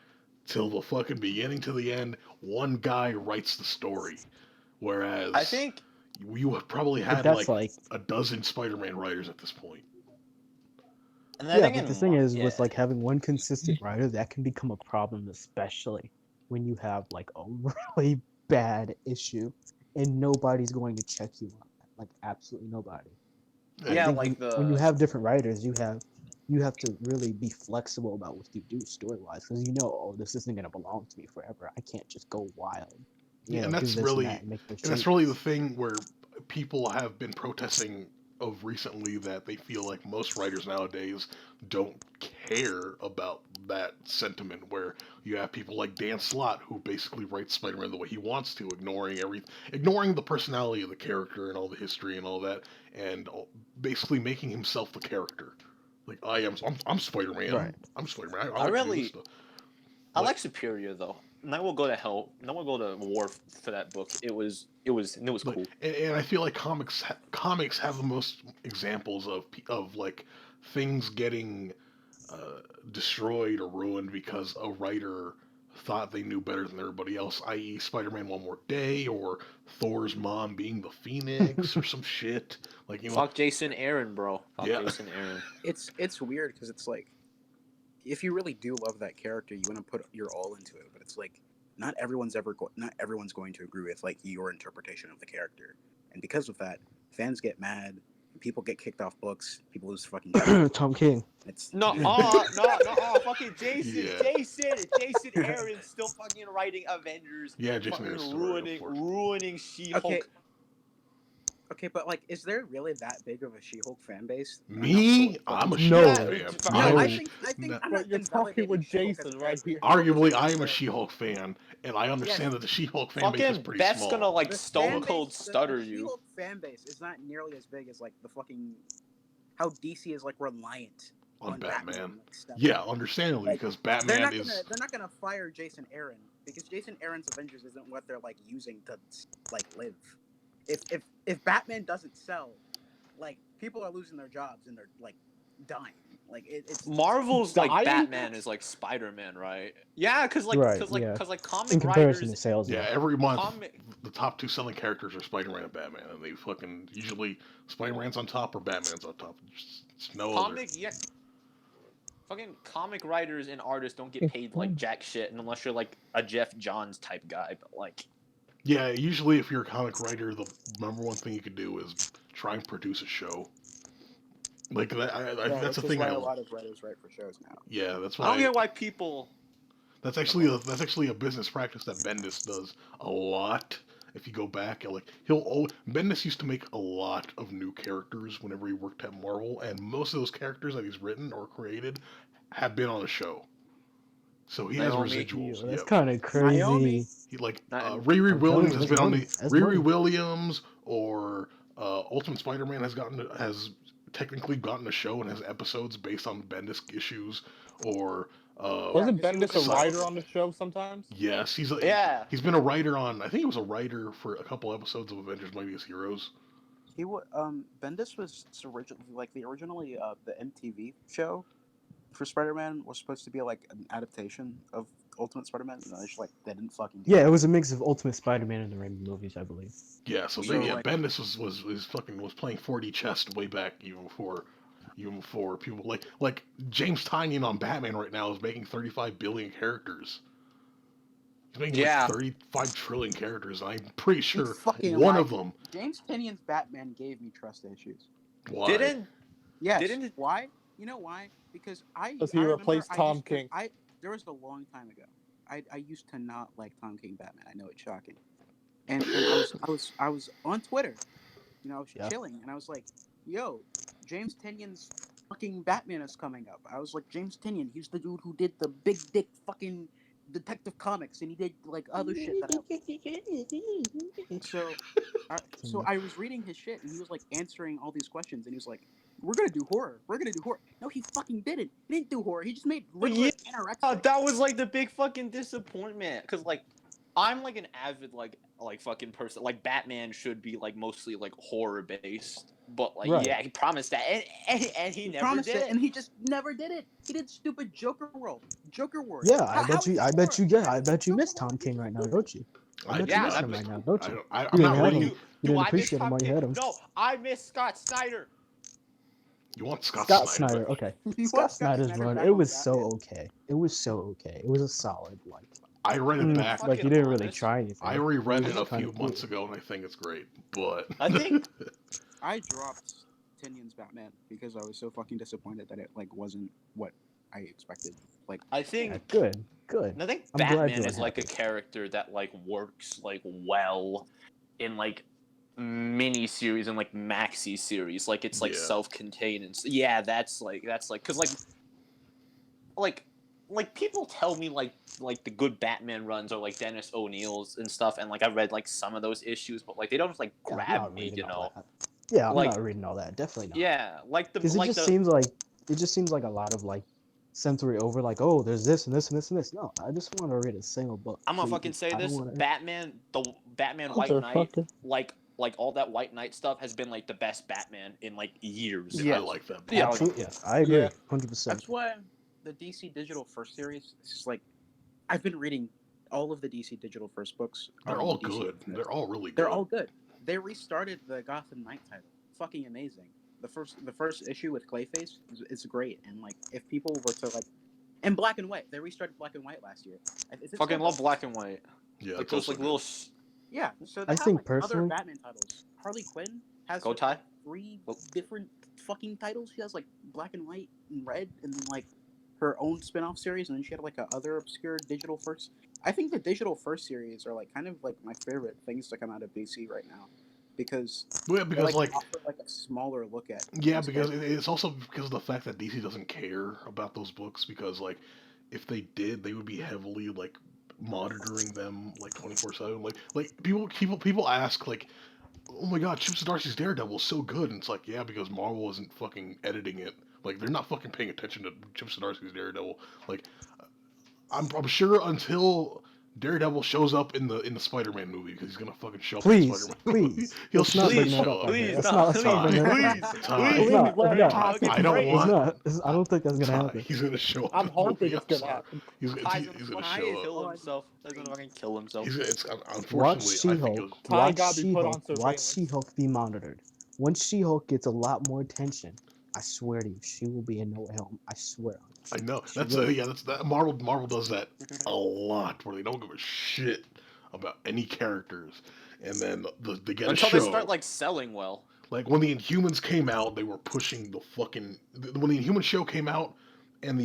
till the fucking beginning to the end, one guy writes the story. Whereas I think you have probably had that's like a dozen Spider-Man writers at this point. And I Yeah, think but in the thing is, with yeah. like having one consistent writer, that can become a problem, especially when you have like a really bad issue and nobody's going to check you on that. Like absolutely nobody. I Yeah, think like when you the have different writers, you have to really be flexible about what you do story wise, because you know, oh, this isn't gonna belong to me forever. I can't just go wild, Yeah, and do that's this and that really and make those and that's really the changes. thing where people have been protesting of recently that they feel like most writers nowadays don't care about that sentiment where you have people like Dan Slott who basically writes Spider-Man the way he wants to, ignoring the personality of the character and all the history and all that, and basically making himself the character. Like I'm Spider-Man. Right. I'm Spider-Man. I I like to do this really stuff. I Like, like Superior though. And I will go to hell. And I will go to war for that book. It was But cool. and I feel like comics have the most examples of like things getting destroyed or ruined because a writer thought they knew better than everybody else, i.e., Spider-Man One More Day or Thor's mom being the Phoenix or some shit. Like Fuck Jason Aaron, bro. Fuck yeah, Jason Aaron. It's weird because it's like, if you really do love that character, you want to put your all into it. But it's like, not everyone's going to agree with like your interpretation of the character, and because of that, fans get mad. People get kicked off books. People lose fucking jobs. Tom King. It's No, fucking yeah, Jason Aaron still fucking writing Avengers, yeah. Jason fucking Aaron's still right, of course. ruining She-Hulk. okay, but like, is there really that big of a She-Hulk fan base? Me, I'm a No. She-Hulk fan. No, No, I I'm, No. think no, I'm But not you're talking invalidating with She-Hulk as Jason a right character. here. arguably, I am a She-Hulk fan, and I understand Yes. that the She-Hulk fan base is Fucking pretty Beth's small. gonna like The stone fan cold base, stutter the you. She-Hulk fan base is not nearly as big as like the fucking how DC is like reliant On on Batman. like, stuff. Yeah, understandably, Like, because they're Batman not is gonna fire Jason Aaron because Jason Aaron's Avengers isn't what they're like using to like live. If Batman doesn't sell, like people are losing their jobs and they're like dying. Like it's Marvel's like Dying? Batman is like Spider-Man, right? Yeah, cause like Right, cause like yeah. cause like comic In comparison writers to sales, yeah. yeah. Every month, comic the top two selling characters are Spider-Man and Batman, and they fucking usually Spider-Man's on top or Batman's on top. It's no other. comic yeah fucking comic writers and artists don't get paid like jack shit unless you're like a Jeff Johns type guy, but like Yeah, usually if you're a comic writer, the number one thing you can do is try and produce a show. Like that, that's the which is thing. why a lot of writers write for shows now. Yeah, that's I don't why. get why people That's actually a business practice that Bendis does a lot. If you go back, and like Bendis used to make a lot of new characters whenever he worked at Marvel, and most of those characters that he's written or created have been on a show. So he has Naomi. residuals. Yo, that's Yep. kind of crazy. Naomi. He like Not- Riri I'm telling Williams you, has that's been on money. the That's Riri money. Williams or Ultimate Spider-Man has technically gotten a show and has episodes based on Bendis issues or Wasn't 'cause he was Bendis a so- writer on the show sometimes? yes, Yeah. he's been a writer on, I think he was a writer for a couple episodes of Avengers Mightiest Heroes. He Bendis was originally like the MTV show for Spider-Man was supposed to be like an adaptation of Ultimate Spider-Man. And it's just like they didn't fucking do Yeah, that. it was a mix of Ultimate Spider-Man and the Raimi movies, I believe. Yeah, so So, yeah, like- Bendis was playing 4D chess way back even before people like James Tynion on Batman right now is making 35 billion characters. He's making Yeah. like 35 trillion characters, and I'm pretty sure fucking one lied of to them. James Tynion's Batman gave me trust issues. Why? Didn't Yes. Didn't- Why? You know why? Because Because he I remember replaced I Tom used to- King. there was a long time ago. I used to not like Tom King Batman. I know it's shocking. And I was on Twitter, I was Yeah. chilling, and I was like, "Yo, James Tynion's fucking Batman is coming up." I was like, "James Tynion, he's the dude who did the big dick fucking Detective Comics, and he did like other shit that so I was reading his shit, and he was like answering all these questions, and he was like, "We're gonna do horror. We're gonna do horror." No, he fucking didn't. He didn't do horror. He just made Riddler anorexic. that was like the big fucking disappointment because like I'm like an avid like fucking person. Like Batman should be like mostly like horror based, but like Right. yeah, he promised that, and he never promised did it. and he just never did it. He did stupid Joker World. Yeah, How I bet is you. it I bet horror? you. Yeah, How I is bet you Joker miss Tom World King right now, stupid? don't you? I bet Yeah, you miss I him miss- right now, don't you? I'm You not didn't have really. him. You didn't I miss appreciate him Tom while you King? had him. No, I miss Scott Snyder. You want Scott Scott Snyder? Snyder. Okay, You Scott want Scott Snyder's Snyder run. back It on was so Batman? okay. It was so okay. It was a solid like. I read it back. Like you fucking didn't really honest. try anything. I reread it a Kinda few months cool. ago, and I think it's great. But I think I dropped Tynion's Batman because I was so fucking disappointed that it like wasn't what I expected. Like, I think Yeah, good, good. I think I'm glad Batman you're is like a happy. character that like works like well in like mini series and like maxi series. Like it's like Yeah. self-contained and yeah, that's like because like people tell me like the good Batman runs are like Dennis O'Neill's and stuff, and like I read like some of those issues, but like they don't like Yeah, I'm grab not me, reading you all know? that. Yeah, I'm Like not reading all that. Definitely not. yeah, like the Because it like just the seems like a lot of like sensory over. Like, oh, there's this and this and this and this. No, I just want to read a single book. I'm gonna please. fucking say I don't this: want to. the Batman White Knight, Motherfucker. like all that White Knight stuff has been like the best Batman in like years. yeah, I Yes. like that. Yeah, like, Absolutely, yes, I agree, Yeah. 100%. that's why the DC Digital First series is just like I've been reading all of the DC Digital First books. They're all good. They're all really good. They're all good. They restarted the Gotham Knight title. Fucking amazing. The first issue with Clayface is great, and like if people were to like, and Black and White, they restarted Black and White last year. Is it Fucking still love Black and White. Yeah, Like it's those also like good. little. Yeah, so I they have think like other personally- Batman titles. Harley Quinn has Go like, Ty. 3 Oh. different fucking titles. She has like Black and White and Red, and then like her own spin-off series, and then she had like a other obscure Digital First. I think the Digital First series are like kind of like my favorite things to come out of DC right now, because Yeah, they because like offer like a smaller look at. yeah, these because characters. it's also because of the fact that DC doesn't care about those books. Because like, if they did, they would be heavily like monitoring them like 24/7. Like people ask like, oh my god, Chip Zdarsky's Daredevil is so good, and it's like yeah, because Marvel isn't fucking editing it. Like they're not fucking paying attention to Chip Zdarsky's Daredevil. Like I'm sure until Daredevil shows up in the Spider-Man movie, because he's gonna fucking show up in the Please, Spider-Man movie. please, He'll let's not still bring that show up up. on here. Please, Let's no, not, let's not bring that up. Ty, please, Ty, please, It's not, let no, it happen. I don't Please. it's want. not. I don't think that's gonna Ty, happen. he's gonna show up. I'm in the movie, hoping it's I'm gonna sorry. happen. He's Ty's gonna Ty show up. kill himself. He's gonna fucking kill himself. It's Watch unfortunately I think it was. She-Hulk. Ty Watch gotta be put on She-Hulk. Watch surveillance. She-Hulk be monitored. Once She-Hulk gets a lot more attention, I swear to you, she will be in no helm. I swear. I know She that's will. yeah that's that Marvel does that a lot where they don't give a shit about any characters, and then they get Until a show. they start like selling well. Like when the Inhumans came out, they were pushing the fucking. When the Inhuman show came out, and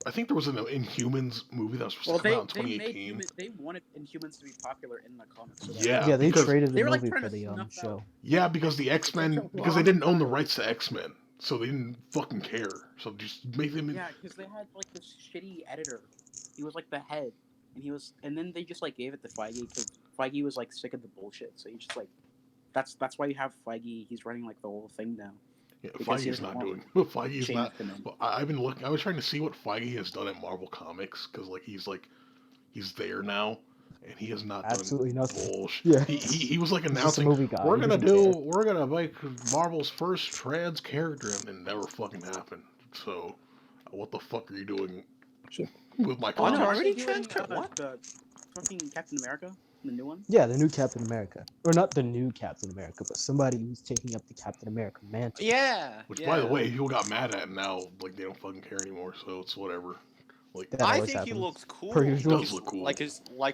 I think there was an Inhumans movie that was supposed Well, to come out in they made 2018. they wanted Inhumans to be popular in the comics. So that Yeah, Yeah, they because traded the they were like movie trying for to the snuff show. out. yeah, because the It's like X-Men so because they long didn't own the time. rights to X-Men, so they didn't fucking care. So just make them. Yeah, because they had like this shitty editor. He was like the head, and then they just like gave it to Feige because Feige was like sick of the bullshit. So he just like, that's why you have Feige. He's running like the whole thing now. Yeah, Because he Feige's doesn't not want doing. Feige's change not. them in. Well, I've been looking. I was trying to see what Feige has done at Marvel Comics because he's there now, and he has not Absolutely done nothing. bullshit. Yeah. He was like He's just a announcing movie guy. we're He gonna doesn't care. we're gonna make Marvel's first trans character, and it never fucking happened. So, what the fuck are you doing with my Oh, no, comics? already aren't they doing, transcript- what? the fucking Captain America, the new one? Yeah, the new Captain America, or not the new Captain America, but somebody who's taking up the Captain America mantle. Yeah. Which, yeah. by the way, people got mad at, and now like they don't fucking care anymore. So it's whatever. Like That I always think he happens. looks cool. Per he usual. does look cool. Like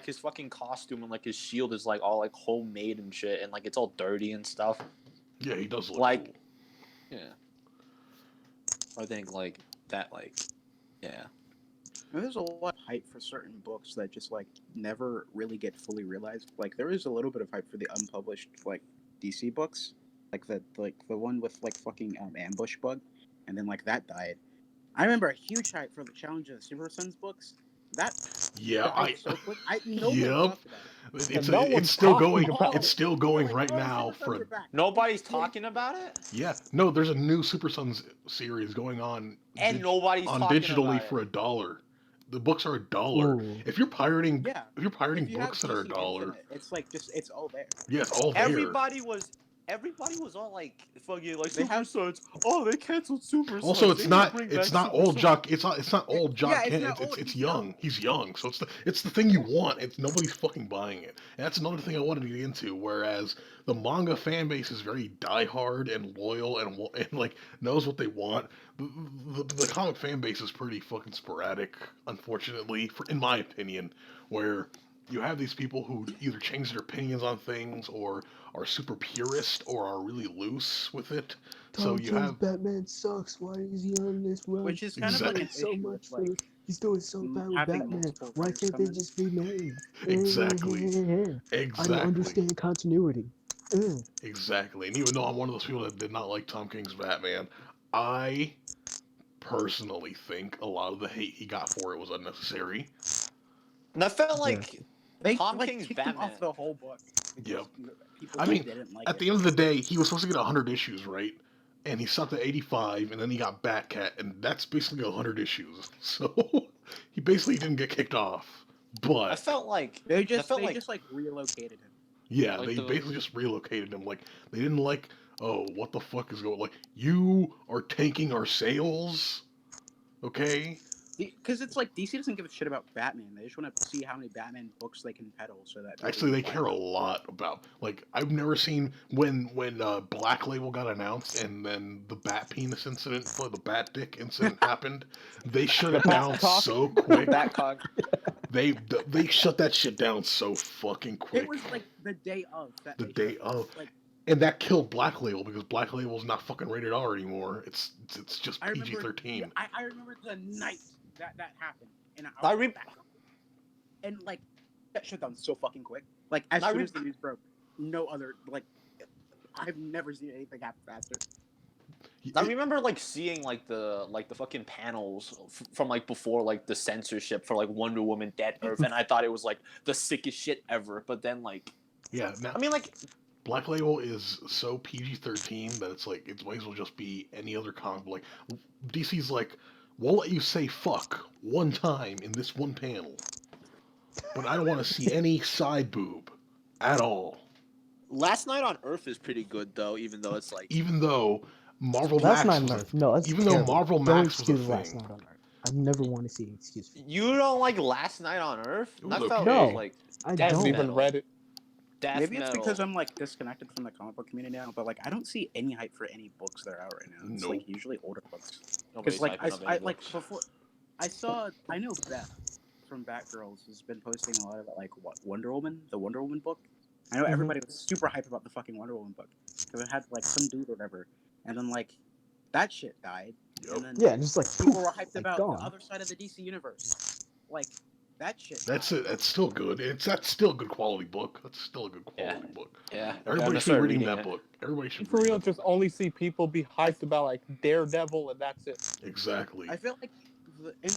his fucking costume and like his shield is like all like homemade and shit, and like it's all dirty and stuff. Yeah, he does look Like- cool. Yeah. I think like that like, yeah. There's a lot of hype for certain books that just like never really get fully realized. Like there is a little bit of hype for the unpublished like DC books, like the one with like fucking Ambush Bug, and then like that died. I remember a huge hype for the Challenge of the Super Sons books. That Yeah, died so quick. Nobody Yep. talked about it. It's no one's it's still talking going. about It's it. still going Like, right oh, now Super Sons for are back. Nobody's talking about it, yeah. No, there's a new Super Sons series going on and nobody's on talking digitally about for it. $1. The books are $1. Ooh. If you're pirating, Yeah. if you're pirating If you have books that are DC $1, Infinite, it's like just it's all there. yeah, it's all there. Everybody was everybody was all like fucking like They Super have- Sons. Oh, they canceled Super Sons. Also, They it's need not to bring it's back not Super old Sons." jock. It's not old jock. Yeah, it's Ken. not old, It's he's young. young. He's young. So it's the thing you want. It's nobody's fucking buying it. And that's another thing I wanted to get into. Whereas the manga fan base is very diehard and loyal and like knows what they want. The comic fan base is pretty fucking sporadic, unfortunately, in my opinion. Where you have these people who either change their opinions on things or are super purist or are really loose with it. So Tom you King's have Batman sucks. Why is he on this run? Which is kind He's of like Exactly. an doing so issue much with for. like He's doing so bad with having Batman. multiple Why writers can't come they in. just be married? Exactly. I don't Exactly. understand continuity. Exactly. And even though I'm one of those people that did not like Tom King's Batman, I personally think a lot of the hate he got for it was unnecessary. And I felt Yeah. like They Tom like King's kicked him Batman. off the whole book because Yep. people I mean, didn't like at it. the end of the day, he was supposed to get 100 issues, right? And he stopped at 85, and then he got Batcat, and that's basically 100 issues. So he basically didn't get kicked off. I But felt like They I just felt like like relocated him. yeah, Like they the- basically just relocated him. Like they didn't like, oh, what the fuck is going? Like you are tanking our sales, okay? Because it's like DC doesn't give a shit about Batman. They just want to see how many Batman books they can peddle so that people Actually, will they buy care a them. lot about. Like I've never seen when Black Label got announced and then the Bat Penis incident, or the Bat Dick incident happened. They shut it down Batcock. so quick. Batcock. They shut that shit down so fucking quick. It was like the day of that. The they day shut down. of. Like And that killed Black Label because Black Label is not fucking rated R anymore. It's just I PG remember, 13. I remember the night that happened, and I was re- back. And like that shut down so fucking quick. Like as I soon re- as the news broke, no other like I've never seen anything happen faster. I remember like seeing like the fucking panels from like before like the censorship for like Wonder Woman Dead Earth, and I thought it was like the sickest shit ever. But then like Yeah, now I mean like Black Label is so PG 13 that it's like it might as well just be any other comic. Like DC's like, we'll let you say fuck one time in this one panel, but I don't want to see any side boob at all. Last Night on Earth is pretty good though, even though it's like Even though Marvel Last Max Night on was Earth. No, that's even though terrible. Marvel Don't Max was a excuse Last thing. Night on Earth. I never want to see an excuse for it. you don't like Last Night on Earth. It was I felt okay. it was No. like I Death Haven't don't. even metal. read it. death Maybe it's metal. because I'm like disconnected from the comic book community now, but like I don't see any hype for any books that are out right now. It's Nope. like usually older books. Nobody's Because like hyping up I any like books. before I know Beth from Batgirls has been posting a lot about like what Wonder Woman, the Wonder Woman book. I know Mhm. everybody was super hyped about the fucking Wonder Woman book because it had like some dude or whatever, and then like that shit died, Yep. and then Yeah, just like people poof, were hyped like about gone. the other side of the DC universe, like that shit. That's died. it. That's still good. That's still a good quality book. That's still a good Yeah. quality book. Yeah, Everybody should be reading that book. Everybody should For read real, that just book. only see people be hyped about like Daredevil and that's it. Exactly. I feel like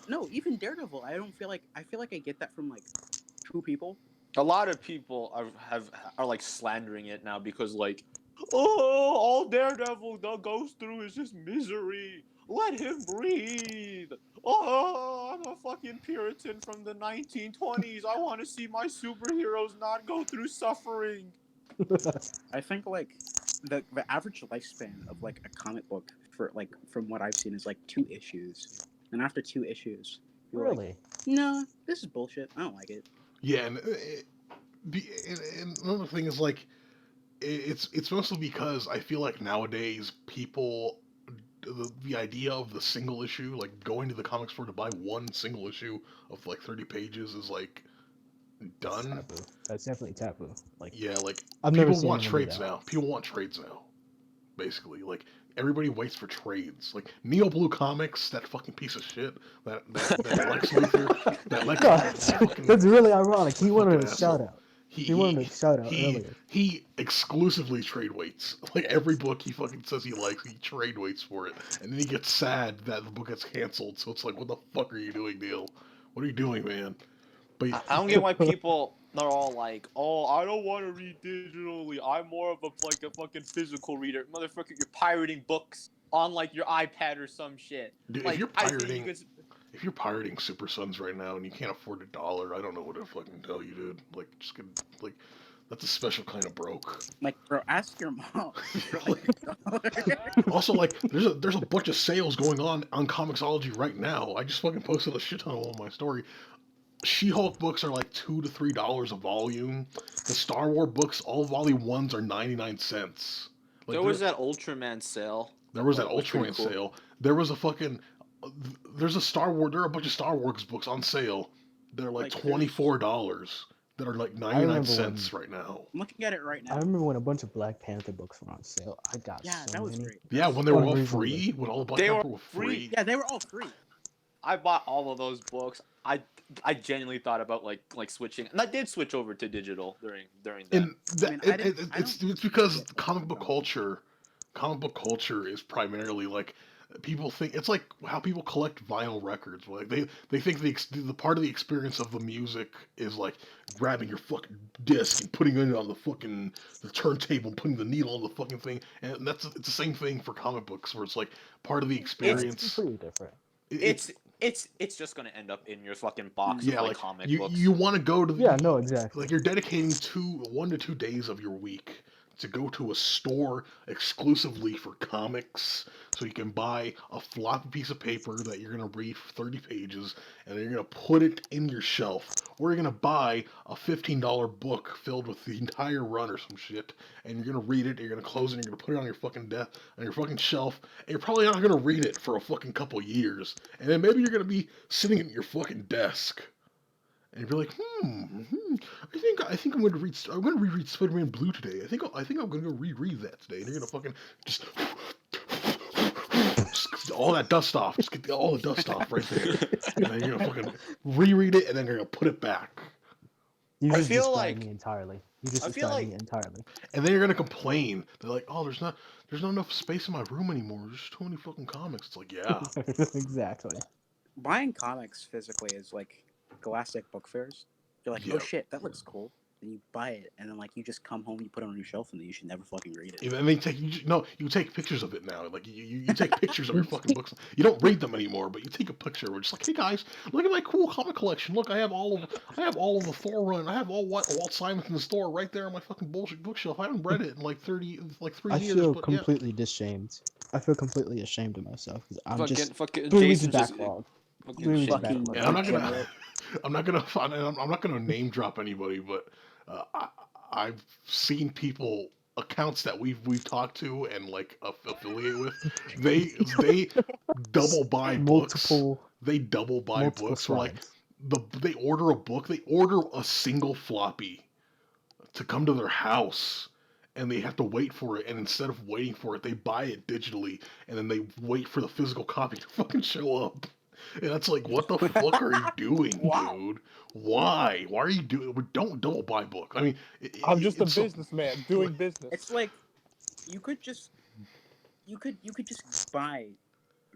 no, even Daredevil. I feel like I get that from like two people. A lot of people are like slandering it now because like, oh, all Daredevil goes through is just misery. Let him breathe. Oh, I'm a fucking Puritan from the 1920s. I want to see my superheroes not go through suffering. I think like the average lifespan of like a comic book for like from what I've seen is like 2 issues, and after 2 issues, you're like, Really? no, this is bullshit. I don't like it. Yeah, and another thing is like, it's mostly because I feel like nowadays people, the idea of the single issue, like going to the comic store to buy one single issue of like 30 pages is like done. Taboo. That's definitely taboo. Like Yeah, like I've never people seen want anyone do trades that. now. People want trades now. Basically, like everybody waits for trades. Like Neo Blue Comics, that fucking piece of shit, that Lex Luthor, that Lex. No, fucking- that's really ironic. He wanted fucking a shout asshole. out. He wanted a shout out earlier. He exclusively trade waits. Like every book he fucking says he likes, he trade waits for it, and then he gets sad that the book gets canceled. So it's like, what the fuck are you doing, Neil? What are you doing, man? But I don't get why people are all like, oh, I don't want to read digitally. I'm more of a fucking physical reader. Motherfucker, you're pirating books on like your iPad or some shit. dude, Like, if you're I think pirating, you could. if you're pirating Super Sons right now and you can't afford $1, I don't know what to fucking tell you, dude. Like, just get like. That's a special kind of broke. Like, bro, ask your mom. For, like, Also, like, there's a bunch of sales going on Comixology right now. I just fucking posted a shit ton of them on my story. She-Hulk books are like $2 to $3 a volume. The Star Wars books, all volume ones, are 99¢. Like There was that Ultraman sale. there was that That was pretty Ultraman cool. sale. There was a fucking there's a Star Wars. There are a bunch of Star Wars books on sale. They're like Like, $24. That are like I 99 remember cents right now. I'm looking at it right I now. remember when a bunch of Black Panther books were on sale. I got Yeah, so that was many. great. Yeah, when they were all Unreasonably. free, when all the Black They Panther were were free. free. Yeah, they were all free. I bought all of those books. I genuinely thought about like switching, and I did switch over to digital during that. And that, I mean, I didn't- I it's don't because get comic book culture is primarily like people think it's like how people collect vinyl records. Like they think the part of the experience of the music is like grabbing your fucking disc and putting it on the turntable and putting the needle on the fucking thing. And it's the same thing for comic books where it's like part of the It's experience. completely different. It's just gonna end up in your fucking box Yeah, of like like comic you books. you want to go to the, Yeah, no, exactly. like you're dedicating 1 to 2 days of your week to go to a store exclusively for comics so you can buy a floppy piece of paper that you're going to read for 30 pages and then you're going to put it in your shelf, or you're going to buy a $15 book filled with the entire run or some shit, and you're going to read it, and you're going to close it, and you're going to put it on your fucking on your fucking shelf, and you're probably not going to read it for a fucking couple years, and then maybe you're going to be sitting at your fucking desk and you'd be like, I think I'm going to reread Spider-Man Blue today. I think I'm going to go reread that today. And you're going to fucking just get all that dust off. Just get all the dust off right there. And then you're going to fucking reread it, and then you're going to put it back. You I just feel described like- me entirely. You just I feel described me like- entirely. And then you're going to complain. They're like, oh, there's not enough space in my room anymore. There's just too many fucking comics. It's like, yeah. Exactly. Buying comics physically is like Scholastic book fairs. You're like, Yeah. oh shit, that looks cool. And you buy it, and then like you just come home, you put it on your shelf, and then you should never fucking read it. And they take you take pictures of it now. Like you take pictures of your fucking books. You don't read them anymore, but you take a picture. We're just like, hey guys, look at my cool comic collection. Look, I have all of the Thor run. I have all Walt Simonson store right there on my fucking bullshit bookshelf. I haven't read it in like 3 I years. feel But yeah. completely ashamed. I feel completely ashamed of myself because I'm just fucking 3 weeks Jason just backlog. fucking 3 weeks shit. fucking- backlog. And I'm not gonna Degenerate. I'm not gonna name drop anybody, but I've seen people accounts that we've talked to and like affiliate with. They double buy books. multiple They double buy multiple books. Where like slides. they order a book. They order a single floppy to come to their house. And they have to wait for it, and instead of waiting for it, they buy it digitally, and then they wait for the physical copy to fucking show up. And that's like, what the fuck are you doing, Wow. dude? Why? Why are you doing? Don't double buy book. I mean, I'm just a it's so- businessman doing business. It's like you could just buy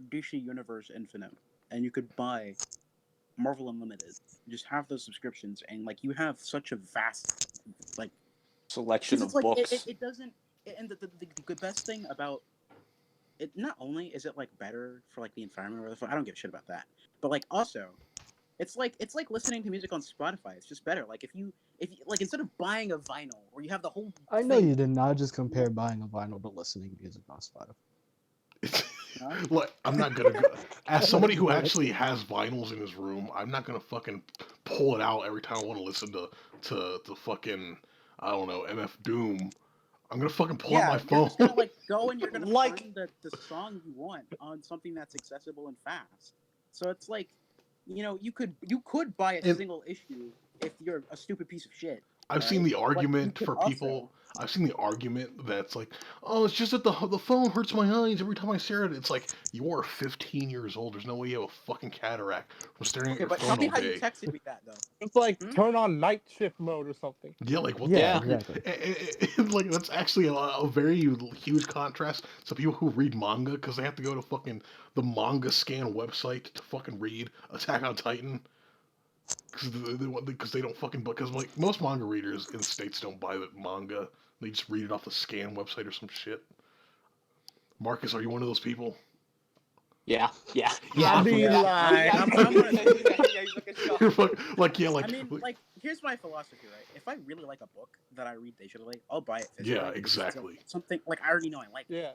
DC Universe Infinite, and you could buy Marvel Unlimited. Just have those subscriptions, and like you have such a vast like Selection 'cause of it's like books. it doesn't. And the best thing about it, not only is it like better for like the environment or I don't give a shit about that, but like also, it's like listening to music on Spotify. It's just better. Like if you like instead of buying a vinyl where you have the whole. I know thing, you did not just compare buying a vinyl to listening to music on Spotify. Huh? Look, I'm not gonna go. As somebody who actually has vinyls in his room, I'm not gonna fucking pull it out every time I want to listen to fucking, I don't know, MF Doom. I'm gonna fucking pull out my You're phone. just gonna like go and you're gonna Like- find the song you want on something that's accessible and fast. So it's like, you could buy a And- single issue if you're a stupid piece of shit. I've seen Right. the But you argument could for also- people. I've seen the argument that's like, oh, it's just that the phone hurts my eyes every time I stare at it. It's like, you are 15 years old. There's no way you have a fucking cataract from staring at Okay, your but phone tell me all how you day. texted me that though. It's like Hmm? turn on night shift mode or something. Yeah, like what Yeah, the exactly. like that's actually a very huge contrast to people who read manga because they have to go to fucking the manga scan website to fucking read Attack on Titan because they don't fucking because like most manga readers in the States don't buy the manga, they just read it off the scan website or some shit. Marcus, are you one of those people? Yeah. I mean, lie. I'm gonna- Yeah, he's looking shocked. You're like yeah, like I mean, like, here's my philosophy, right? If I really like a book that I read digitally, I'll buy it physically. yeah, because it's, like, exactly. something like I already know I like it. Yeah.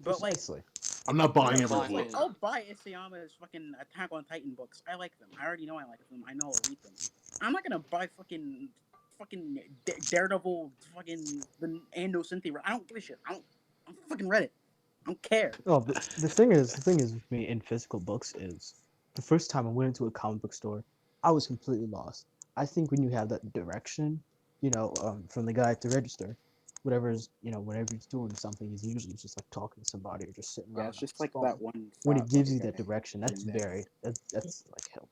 But like, Precisely. I'm not buying Yeah, every fine. book. I'll buy Isayama's fucking Attack on Titan books. I like them. I already know I like them. I know I'll read them. I'm not gonna buy fucking Daredevil, fucking the Ando Cynthia. I don't give a shit. I fucking read it. I don't care. Oh, the thing is with me in physical books is the first time I went into a comic book store, I was completely lost. I think when you have that direction, from the guy at the register, whenever he's doing something, he's usually just like talking to somebody or just sitting around. Yeah, it's just on like his that phone. one. When thought, it gives like, you that direction, that's like help.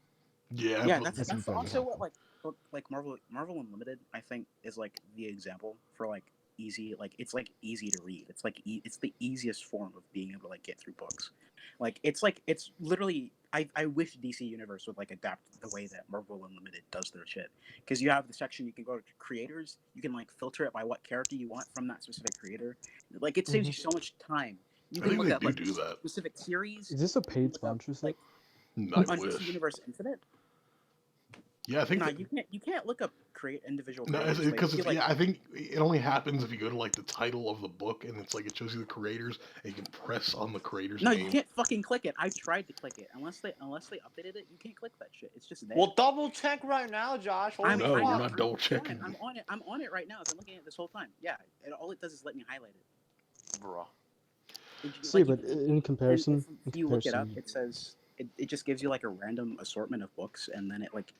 Yeah, Yeah, but- that's very also what helpful. like Marvel Unlimited I think is like the example for like easy, like it's like easy to read. It's like it's the easiest form of being able to like get through books. Like it's literally I wish DC Universe would like adapt the way that Marvel Unlimited does their shit, because you have the section you can go to creators, you can like filter it by what character you want from that specific creator. Like it saves you so much time. You I can think look they at do like do that. specific series. Is this a You can paid look up, sponsorship? I on wish. DC Universe Infinite. Yeah, I think No, that, you can't look up individual no, creators. because They feel like, I think it only happens if you go to like the title of the book and it's like it shows you the creators and you can press on the creator's no, name. you can't fucking click it. I tried to click it. Unless they updated it, you can't click that shit. It's just there. Well, double check right now, Josh. Holy No, fuck. we're not double checking. I'm on it. I'm on it right now. I've been looking at it this whole time. Yeah, all it does is let me highlight it. Bro. See, but in comparison, if you look it up, it says it just gives you like a random assortment of books, and then it like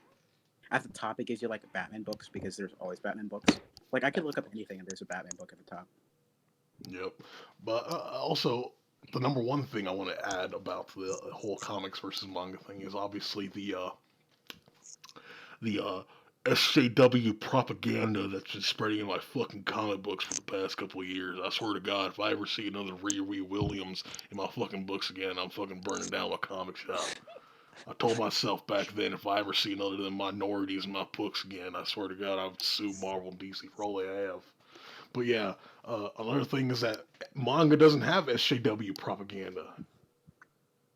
at the top it gives you like Batman books, because there's always Batman books. Like I could look up anything and there's a Batman book at the top. Yep. But also, the number one thing I want to add about the whole comics versus manga thing is obviously the SJW propaganda that's been spreading in my fucking comic books for the past couple of years. I swear to God, if I ever see another Riri Williams in my fucking books again, I'm fucking burning down my comic shop. I told myself back then, if I ever see another of them minorities in my books again, I swear to God, I would sue Marvel and DC for all they have. But yeah, another thing is that manga doesn't have SJW propaganda.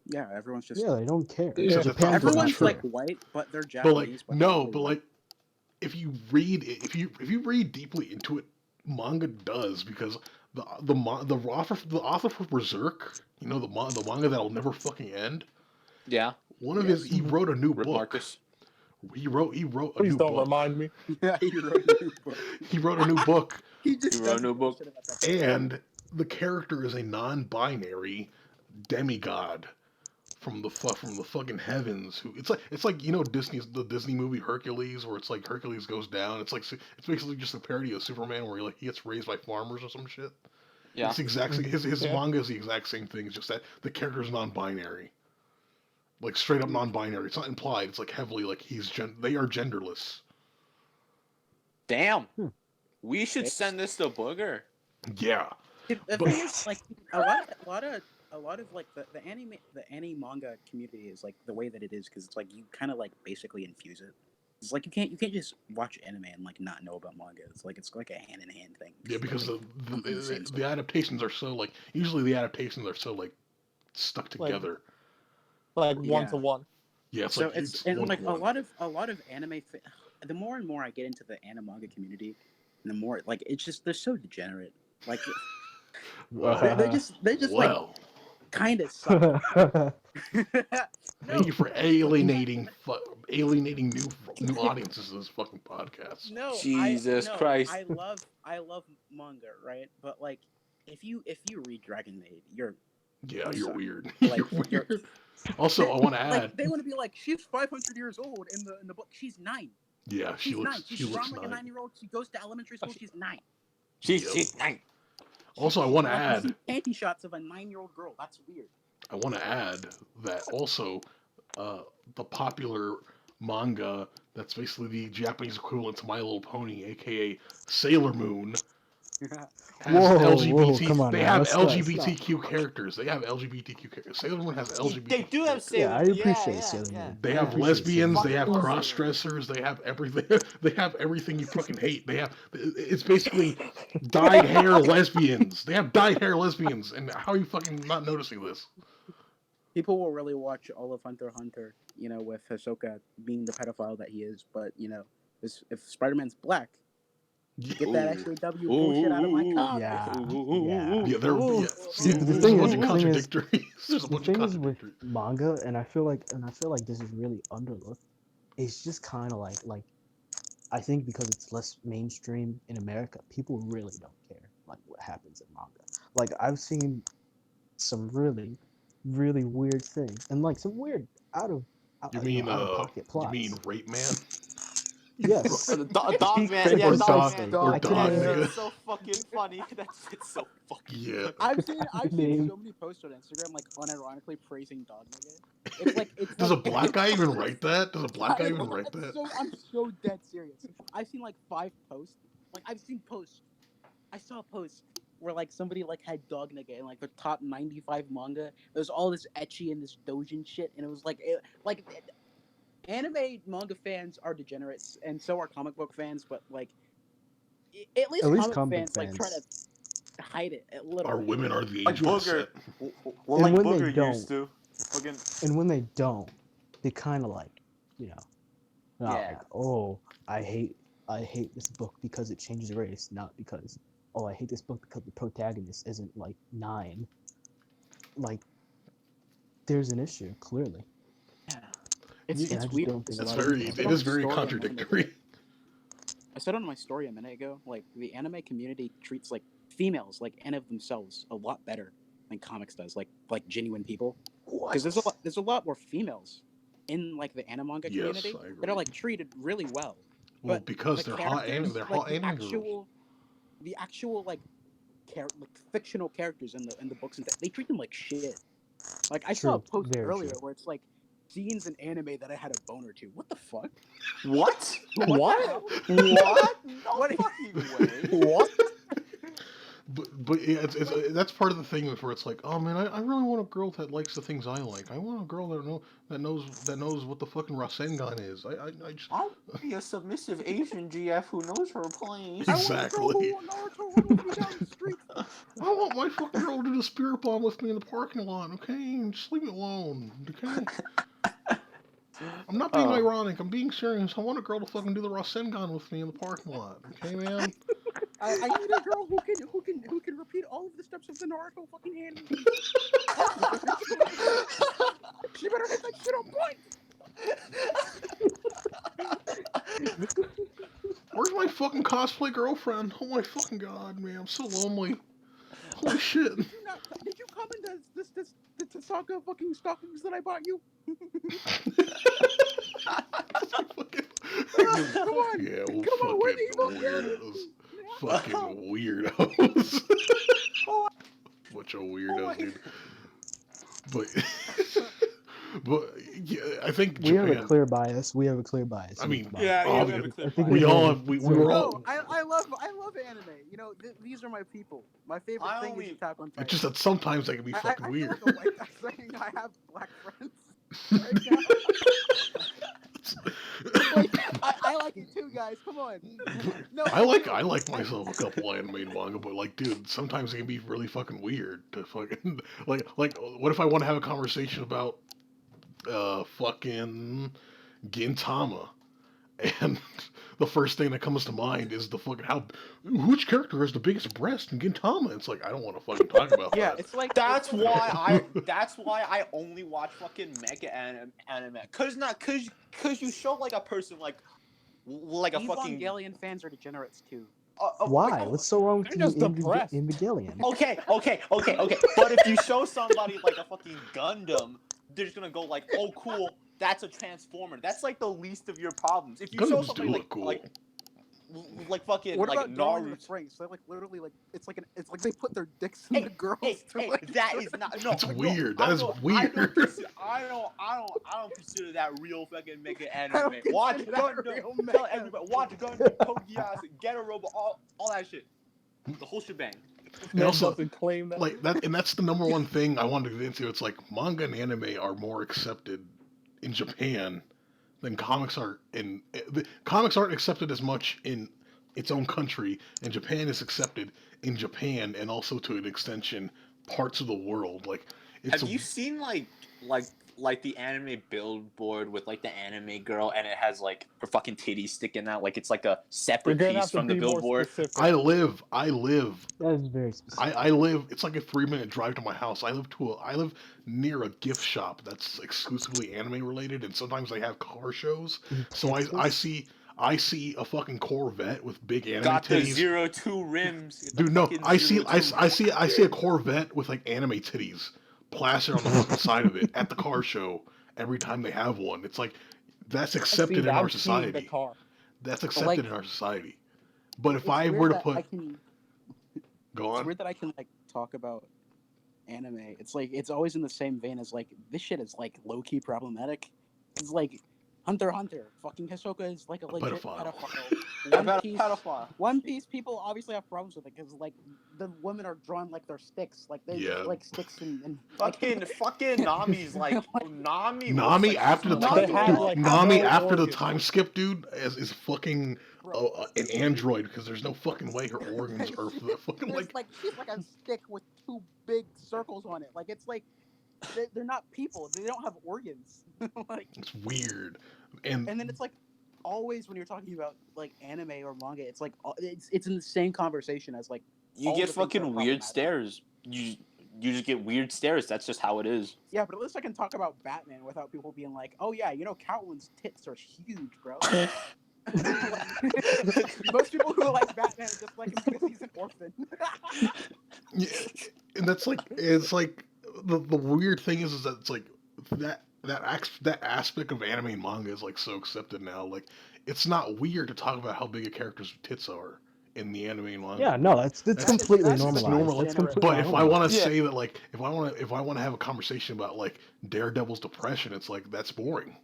Yeah, everyone's just they don't care. Yeah. Japan does not everyone's care. like white, but they're But Japanese. like, no, but like, if you read deeply into it, manga does, because the author for Berserk, the manga that'll never fucking end. Yeah. One of his, he wrote a new Rip book. Marcus. He wrote a Please new don't book. remind me. Yeah, he wrote a new book. He wrote a new book, He just He wrote a does new book. bullshit about that. and the character is a non-binary demigod from the fucking heavens. Who it's like the Disney movie Hercules, where it's like Hercules goes down. It's basically just a parody of Superman, where he gets raised by farmers or some shit. Yeah. It's exactly his Yeah. manga is the exact same thing. It's just that the character is non-binary, like straight up non-binary. It's not implied. It's like heavily like they are genderless. Damn. We should send this to Booger. Yeah. The But- thing is, like, a lot of like the anime manga community is like the way that it is, because it's like you kind of like basically infuse it. It's like you can't just watch anime and like not know about manga. It's like a hand in hand thing. Yeah, because like, the adaptations are so like usually the adaptations are so like stuck Like- together. Like Yeah. 1-to-one. Yeah, it's so like it's and like one-to-one. a lot of anime. The more and more I get into the anime manga community, the more like it's just they're so degenerate. Like they just like Well, kind of suck. thank you for alienating new audiences to this fucking podcast. No, Jesus Christ. I love manga, right? But like, if you read Dragon Maid, you're Yeah, You you're suck. weird. Like, You're weird. Also, I want to like add. they want to be like she's 500 years old in the book. She's 9. Yeah, She's 9. she She's looks drawn like a 9. 9-year-old. She goes to elementary school. She's 9. She's nice. Also, I want to Like, you add. see panty shots of a 9-year-old girl. That's weird. I want to add that also, the popular manga that's basically the Japanese equivalent to My Little Pony, aka Sailor Moon, has Whoa, LGBT. whoa, come on they now, have stop, LGBTQ characters. They have LGBTQ characters. Sailor Moon has LGBTQ. They do have characters. Sailor Yeah, I appreciate Sailor Moon. They I have appreciate lesbians. Sailor They have Fucking cross dressers. They have everything. They have everything you fucking hate. They have. It's basically dyed hair lesbians. They have dyed hair lesbians. And how are you fucking not noticing this? People will really watch all of Hunter x Hunter, with Hisoka being the pedophile that he is. But if Spider-Man's black, get that Ooh. SJW bullshit out of my comic. Yeah, yeah. Yeah, there. Ooh. Yeah, See, yeah. the There's thing a is, bunch of the thing is, contradictories. There's a the bunch of thing is with contradictories. manga, and I feel like this is really underlooked. It's just kind of like I think because it's less mainstream in America, people really don't care like what happens in manga. Like I've seen some really, really weird things, and like some weird You out of mean pocket you mean plots. Rape Man? Yes, Dog man, yeah, or dog dog man. precisely. or I could dog That name nigga. shit's so fucking funny. That shit's so fucking Yeah. funny. I've I could seen name so many posts on Instagram like unironically praising dog nigga. It's Does a like black guy even write that? Does a black guy I even don't, write that? I'm so dead serious. I've seen like 5 posts. Like I've seen posts. I saw a post where like somebody like had dog nigga in like the top 95 manga. There's all this etchy and this dojin shit, and it was anime manga fans are degenerates, and so are comic book fans. But like at at least least comic comic book fans like try to fans, hide it a little Our bit. women are the Like age of Booger. consent. Well, and like when they Booger used don't, to. Fucking and when they don't, they kind of like, you know, not yeah. like, oh, I hate this book because it changes race, not because, oh, I hate this book because the protagonist isn't like 9. Like, there's an issue clearly, Yeah, Y- and I it's just weird. don't think a It's lot of very. people I said It on is my very story a minute ago. contradictory. I said on my story a minute ago, like the anime community treats like females like and of themselves a lot better than comics does, like genuine people. Because What? there's a lot more females in like the anime manga Yes, community I that are agree. like treated really well. Well, But because the they're hot characters, they're like hot anime girls. the actual like like fictional characters in the books and they treat them like shit. Like I saw a True, post very earlier true. where it's like scenes in anime that I had a boner to. What the fuck? What? What the What? hell? What? No What- fucking way. What? But yeah, it's that's part of the thing where it's like, oh man, I really want a girl that likes the things I like. I want a girl that knows what the fucking Rasengan is. I just I want to be a submissive Asian GF who knows her place. I want a girl who exactly. will Naruto run with me down the street. I want my fucking girl to do the spirit bomb with me in the parking lot. Okay, just leave me alone. Okay. I'm not being Oh. ironic. I'm being serious. I want a girl to fucking do the Rasengan with me in the parking lot. Okay, man. I need a girl who can repeat all of the steps of the Naruto fucking anime. She better hit that shit on point. Where's my fucking cosplay girlfriend? Oh my fucking god, man. I'm so lonely. Holy shit. Did you come in the Tasaka fucking stockings that I bought you? Come on. Yeah, Come on, we're the evil weirdos. Fucking weirdos. Bunch of weirdos, dude. But, but yeah, I think We have a Japan. clear bias. We have a clear bias. I mean, Yeah, oh, we have a clear I think we bias. all have. We were all. No, I love anime. You know, these are my people. My favorite I thing only- is Attack on Titan. It's just that sometimes they can be I fucking feel weird. like a white guy saying I have black friends right now. Like, I like it too, guys. Come on. No, I like myself a couple anime and manga, but like, dude, sometimes it can be really fucking weird to fucking like. What if I want to have a conversation about fucking Gintama, and the first thing that comes to mind is the fucking which character has the biggest breast in Gintama? It's like I don't want to fucking talk about Yeah, that. it's like That's it's like- why I only watch fucking mega anime. Cause you show like a person like a fucking Evangelion fans are degenerates too. Why? What's so wrong with They're you just depressed. in Vigilian? Okay. But if you show somebody like a fucking Gundam, they're just gonna go like, oh cool, that's a transformer. That's like the least of your problems. If you show Gundams do somebody look cool. like fucking What like about drawing the Naruto. Franks? They're like literally like it's like they put their dicks in the girls. to, like, that is not no. That's no, weird. I That is don't- weird. I don't consider that real fucking mega I anime. don't Watch consider that Gundam. real Tell mega. everybody. Watch Gundam, Togias, Get a Robot, all that shit. The whole shebang. Man also, doesn't claim that. Like that, and that's the number one thing I wanted to get into. It's like manga and anime are more accepted in Japan than comics are in. The comics aren't accepted as much in its own country, and Japan is accepted in Japan and also to an extension parts of the world. Like It's Have you seen like the anime billboard with like the anime girl and it has like her fucking titties sticking out like it's like a You're separate gonna piece have to from the be more billboard? specific. I live. That is very specific. I live. It's like a 3-minute drive to my house. I live near a gift shop that's exclusively anime related, and sometimes they have car shows. In So Texas? I see a fucking Corvette with big anime Got the titties. 02 rims. The Dude, no, fucking I see 02 I see a Corvette with like anime titties plastered on the fucking side of it at the car show every time they have one. It's like that's accepted in our I've seen the society. car. That's Like, accepted in our society. But if it's I weird were to that put I can. go It's on, weird that I can like talk about anime. It's like it's always in the same vein as like this shit is like low key problematic. It's like Hunter x Hunter. Fucking Hisoka is like a legit pedophile. pedophile. One Piece people obviously have problems with it because like the women are drawn like they're sticks, like they're Yeah. like sticks and fucking Nami's like Nami. Nami looks like after she's the gonna They time, go have dude, off. like Nami no after the organs. time skip, dude, is fucking bro. an android because there's no fucking way her organs are fucking There's like. she's like a stick with two big circles on it. Like it's like they're not people. They don't have organs. Like It's weird, and and then it's like always when you're talking about like anime or manga, it's like it's in the same conversation as like You all get the things that are fucking weird problematic. stares. You just get weird stares. That's just how it is. Yeah, but at least I can talk about Batman without people being like, "Oh yeah, you know Catwoman's tits are huge, bro." Most people who like Batman are just like him because he's an orphan. yeah, and that's like it's like the weird thing is that it's like that aspect of anime and manga is like so accepted now. Like it's not weird to talk about how big a character's tits are in the anime and manga. Yeah, no, that's completely that's normalized. normal. That's Degenerate completely But if I normalized. want to Yeah. say that, like, if I want to have a conversation about like Daredevil's depression, it's like that's boring.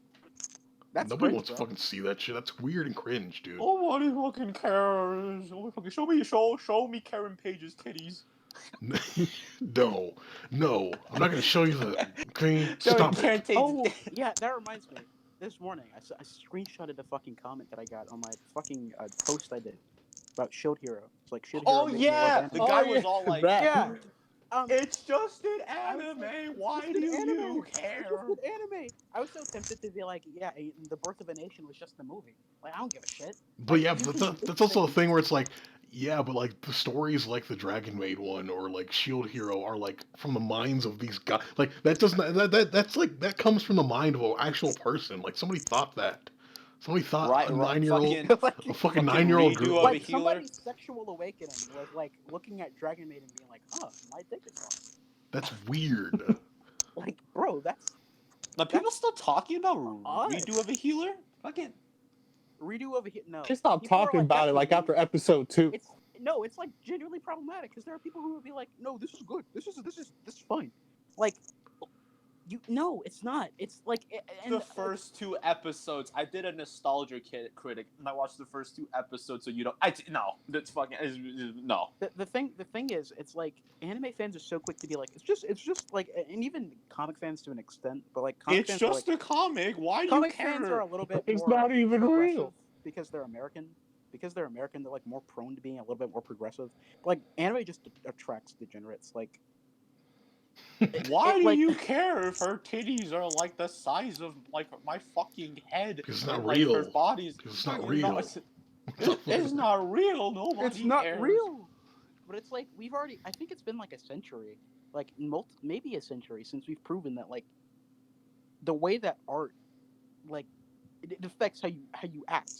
That's Nobody cringe, wants to bro. fucking see that shit. That's weird and cringe, dude. Nobody fucking cares. Nobody fucking show me Karen Page's titties. No, I'm not gonna show you the. Okay, Show stop Karen it. Page's Oh yeah, that reminds me. This morning, I screenshotted the fucking comment that I got on my fucking post I did about Shield Hero. It's like Shield Hero. Oh makes me love yeah, anime. the guy was all like, that. Yeah. "It's just an I was anime. like, it's Why just do an anime. you It's care?" just an anime. I was so tempted to be like, yeah, The Birth of a Nation was just a movie. Like, I don't give a shit. But Like, yeah, you but can that's also a thing where it's like, yeah, but like the stories like the Dragon Maid one or like Shield Hero are like from the minds of these guys. Like that doesn't that's like that comes from the mind of an actual person. Like somebody thought that. Somebody thought Right, a right, 9-year-old, fucking- like, a fucking fucking 9-year-old redo girl. of Like, a like healer. somebody's sexual awakening was like looking at Dragon Maid and being like, huh, my dick is long. that's weird. Like, bro, that's Are people still talking about odd. redo of a healer? Fucking redo of a hit. No, Just stop People are, talking like, about it like definitely- after episode 2. It's like genuinely problematic because there are people who would be like, no, this is good. This is fine. Like, it's not. It's like and the first 2 episodes. I did a nostalgia critic, and I watched the first 2 episodes. So you don't. No, that's fucking no. the thing is, it's like anime fans are so quick to be like, it's just like, and even comic fans to an extent, but like comic It's fans are, just a comic. Why do you comic care? fans are a little bit It's more not even progressive real. because they're American. Because they're American, they're like more prone to being a little bit more progressive. Like anime just attracts degenerates. Like Why do like- you care if her titties are like the size of like my fucking head? Because it's not and, like, real. Her body's. Because it's not No, real. it's not real. Nobody it's not cares. real. But it's like we've already. I think it's been like a century, like maybe a century since we've proven that like the way that art, like it affects how you act.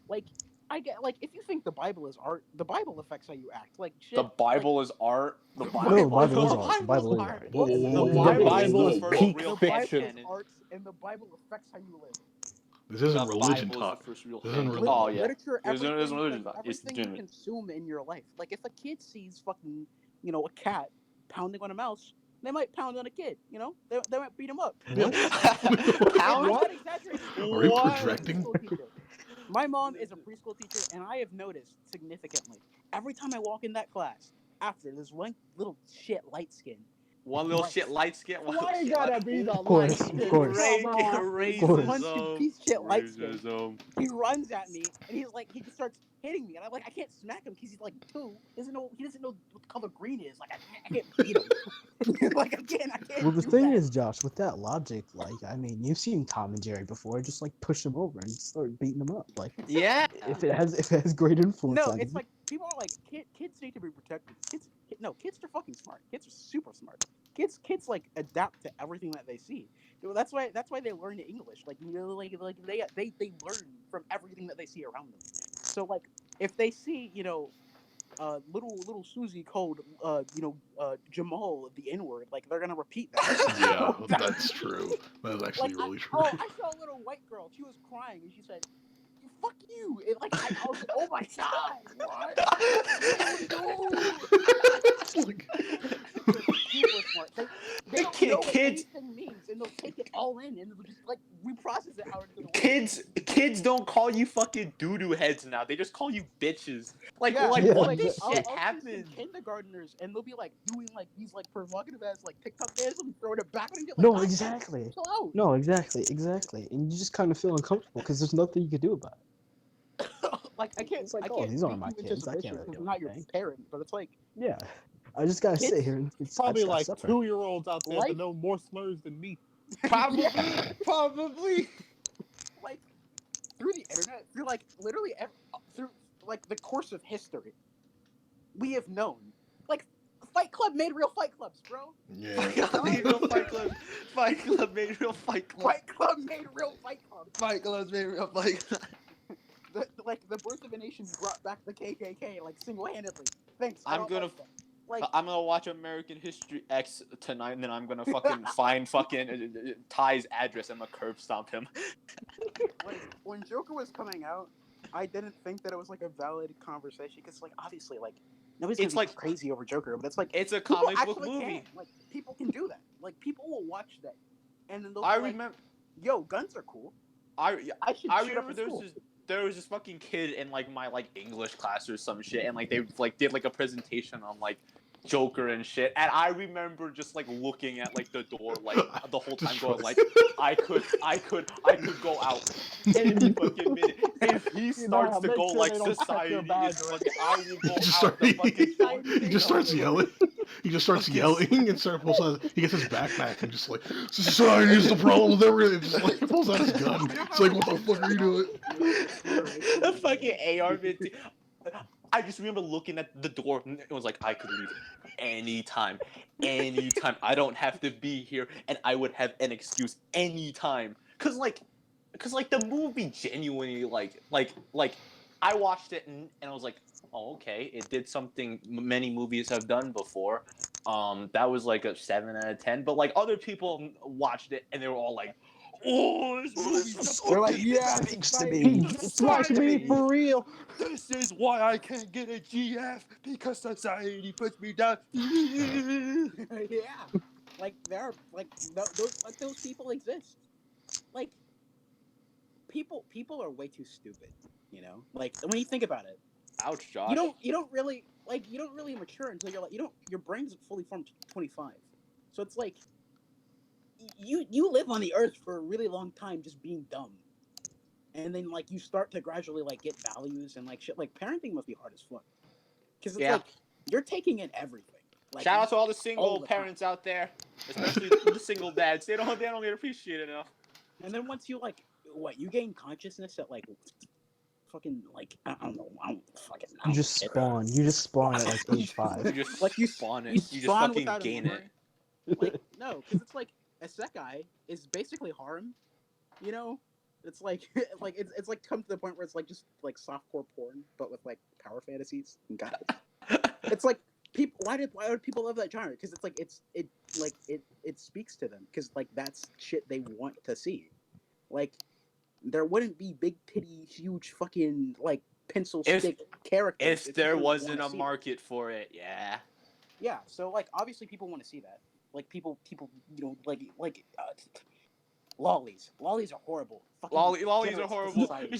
Like I get like if you think the Bible is art, the Bible affects how you act. Like shit. The Bible is art. The No, Bible, the Bible is the art. The Bible is art. Whoa, whoa, whoa, The whoa, Bible, whoa, Bible is is the whoa. first peak real fiction. canon. Art and the Bible affects how you live. This The isn't religion Bible talk. is the first real This isn't canon. religion. Oh yeah. Literature, There's no everything, religion like, about it. It's everything you legitimate. consume in your life. Like if a kid sees fucking, a cat pounding on a mouse, they might pound on a kid. They might beat him up. What? Pound? I'm not exaggerating. Are you What? projecting? Preschool teacher. My mom is a preschool teacher, and I have noticed significantly every time I walk in that class. After there's one little shit light skin, One little Right. shit light skin. One Why little you shit gotta light. be the Of course, light of skin? course. Come on. Racism. Punch him, piece of shit, light skin. Racism. He runs at me, and he's like, he just starts hitting me, and I'm like, I can't smack him because he's like 2. He doesn't know what the color green is. Like, I can't beat him. Like, I can't. Well, the do thing that. is, Josh, with that logic, like, I mean, you've seen Tom and Jerry before. Just like push him over and start beating him up. Like, Yeah. if it has great influence No, on it's you. like people are like kids need to be protected. Kids are fucking smart. Kids are super smart. Kids like adapt to everything that they see. That's why they learn English. Like, you know, like they learn from everything that they see around them. So like if they see, you know, little Susie called Jamal the N-word, like they're gonna repeat that. Yeah, So that's true. That's actually really true. I saw a little white girl. She was crying and she said, "Fuck you!" And like I was like, "Oh my god, what? No!" Like, They're super smart. They don't know what Kids anything means, and they'll take it all in and they'll just like reprocess it out into the world. kids don't call you fucking doo-doo heads now. They just call you bitches. Like Yeah, like Yeah, what like this exactly. shit I'll see some happened? kindergartners and they'll be like doing like these like provocative ass like TikTok dances and throwing it back and get like, No, "God, exactly. chill out." No, exactly. And you just kind of feel uncomfortable because there's nothing you can do about it. Like I It's like, can't oh, these aren't beat my you into kids. I can't submission really because do I'm not your anything. parent, but it's like Yeah, I just gotta sit kids here and I Probably just gotta like suffer. 2-year-olds out there Life- that know more slurs than me. Probably, Yeah. probably. like through the internet, through like literally through like the course of history, we have known like Fight Club made real Fight Clubs, bro. yeah. Fight Club made real Fight Club. Fight Club made real Fight Club. Fight Club made real Fight Clubs. Fight Club made real Fight Club. The Birth of a Nation brought back the KKK like single-handedly. Thanks. I'm gonna watch American History X tonight, and then I'm gonna fucking find fucking Ty's address. I'm gonna curb stomp him. like when Joker was coming out, I didn't think that it was like a valid conversation because like obviously like nobody's gonna It's be like- crazy over Joker, but it's like It's a people comic book actually movie. can. Like people can do that. Like people will watch that, and then they'll I be like, remember. "Yo, guns are cool. I should I shoot up remember a there was school." this fucking kid in like my like English class or some shit, and like they like did like a presentation on like Joker and shit, and I remember just like looking at like the door like the whole time going like I could go out any fucking minute if he starts to make go sure like they don't check society your is badge or fucking I will go Just out the fucking door. he just starts yelling. He just starts Fucking- yelling and he gets his backpack and just like society is the problem with everything. Just like pulls out his gun. It's like, what the fuck are you doing? The fucking AR-15. I just remember looking at the door and it was like I could leave anytime. I don't have to be here, and I would have an excuse anytime. Cause like the movie genuinely like I watched it and I was like, oh okay, it did something many movies have done before. That was like a 7 out of 10. But like other people watched it and they were all like, oh, this movie's They're like, fucking yeah, speaks to me. me. It's like me for real. This is why I can't get a GF because society puts me down. Yeah, like there are like those people exist. Like people are way too stupid. You know, like when you think about it, Ouch, Josh. you don't really mature until you're like your brain's fully formed 25. So it's like you live on the earth for a really long time just being dumb. And then like you start to gradually like get values and like shit. Like parenting must be hard as fuck. Cuz it's Yeah. like you're taking in everything. Like, Shout out to all the single all the time. parents out there, especially the single dads. They don't get appreciated enough. And then once you like you gain consciousness at like fucking like I don't know. You just spawn. You just spawn at like age 5. You just Like you spawn it. you You just spawn fucking without a gain memory. it. Like no, because it's like isekai is basically harem. You know, it's like it's like come to the point where it's like just like softcore porn, but with like power fantasies and guys. It's like people. Why do people love that genre? Because it's like it speaks to them because like that's shit they want to see. Like there wouldn't be big titty, huge fucking like pencil stick characters If there people wasn't wanna a see market for it, yeah. that. Yeah, so like obviously people want to see that. Like people you know lollies. Lollies are horrible. Fucking Lollies are degenerates to horrible. society.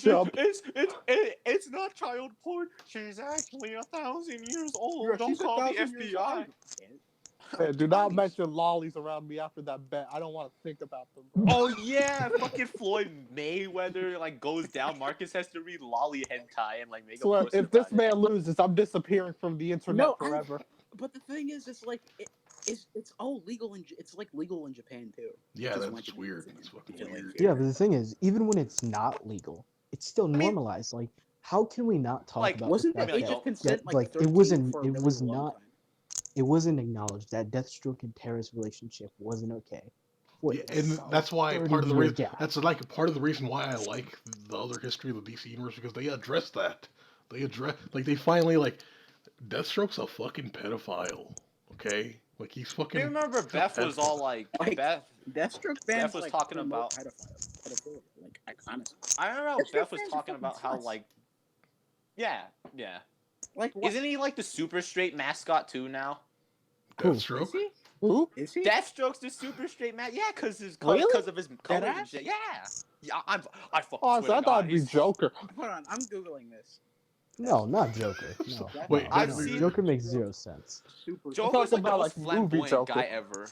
It's not child porn. She's actually 1,000 years old. Yeah, Don't she's call the 1,000 years FBI. old. Hey, do not mention lollies around me after that bet. I don't want to think about them. Bro. Oh yeah, fucking Floyd Mayweather like goes down. Marcus has to read lolly hentai and like make a Swear, post if about this it. man loses, I'm disappearing from the internet No, forever. But the thing is, it's like it's all legal it's like legal in Japan too. Yeah, Just that's wanted to weird. mention That's it, fucking if you're, like, weird. Yeah, but the thing is, even when it's not legal, it's still mean- normalized. Like, how can we not talk Like, about Wasn't the the fact I mean, age like, of consent that like like 13 it wasn't for a it really was long not time? it wasn't acknowledged that Deathstroke and Terra's relationship wasn't okay. For Yeah, a and solid that's why part of the 30-year reason gap. that's like part of the reason why I like the other history of the DC universe because they address that. They address like they finally like Deathstroke's a fucking pedophile. Okay, like he's fucking. I remember he's a Beth was all pedophile. like, Like, Beth. Deathstroke Beth fans was like talking promote about. pedophilia. Like, honestly, I remember how Deathstroke Beth was fans are talking fucking about how sluts. like, yeah. Like, what Isn't he like the super straight mascot too now? Who? Deathstroke. is he? Who? Is he? Deathstroke's the super straight man. Yeah, cause Really? of his Dead colors and ass? shit. Yeah. Yeah, I fucking Honestly, swear I to thought God, it'd be he's Joker. Hold on, I'm googling this. No, not Joker. No, Wait, I've no. seen- Joker makes zero sense. Super. I'm Joker's talking like the about, most like, movie flamboyant Joker. guy ever.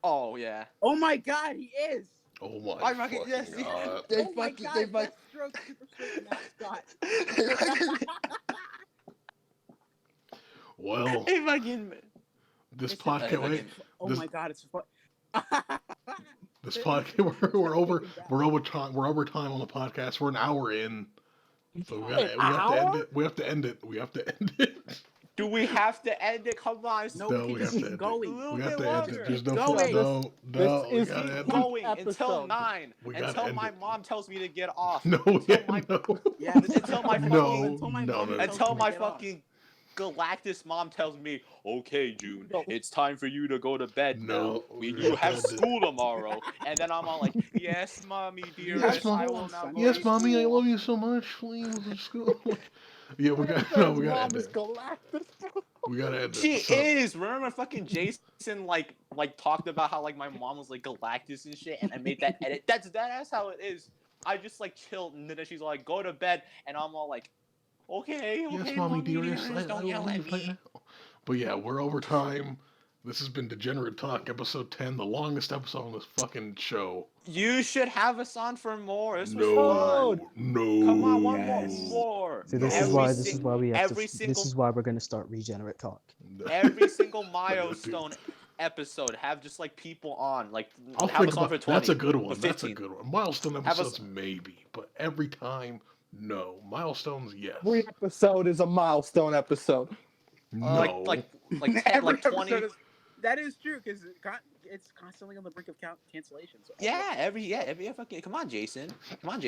Oh yeah. Oh my god, he is. Oh my I fucking fucking yes. god. Oh my god, Deathstroke super straight mascot. Well, Hey, fucking. this It's podcast. Wait, Oh this my god, it's fun. this podcast. We're over time. We're over time on the podcast. We're an hour in. So we have to end it. We have to end it. We have to end it. Do we have to end it? Come on. No, No, we we can have just to keep end it. going. A little We have bit to end longer. it. There's no Go fuck. in. No, This we is gotta the end Keep it. going until episode. 9. We gotta Until end my it. mom tells me to get off. No, Until yeah, my no. Yeah, until my No, fucking until my no, mom no. tells until me my to get off. fucking Galactus mom tells me, "Okay, June, No. it's time for you to go to bed No, now. we You have to have end it. school tomorrow." And then I'm all like, "Yes, mommy, dearest, Yes, Mom. I will now go Yes, to mommy, I school." love you so much. Please, let's go. Yeah, we got Man's we gotta mom end is it. Galactus. We gotta end She it. So, is. Remember, fucking Jason like talked about how like my mom was like Galactus and shit, and I made that edit. That's how it is. I just like chilled, and then she's like, "Go to bed," and I'm all like, "Okay, yes, mommy, dearest, I don't will yell at leave right me." now. But yeah, we're over time. This has been Degenerate Talk, episode 10, the longest episode on this fucking show. You should have us on for more. This was No, fun. no. Come on, one Yes. more. See, this No. is why this is why we have every to. single This is why we're gonna start Regenerate Talk. every single milestone episode have just like people on, like I'll have think us on about for 20. that's a good for one. That's a 15. good one. Milestone Have us- episodes maybe, but every time no. Milestones yes. Every episode is a milestone episode. No. like 10, Every like 20. episode that is true because it's constantly on the brink of cancellation. So Every fucking come on, Jason. Don't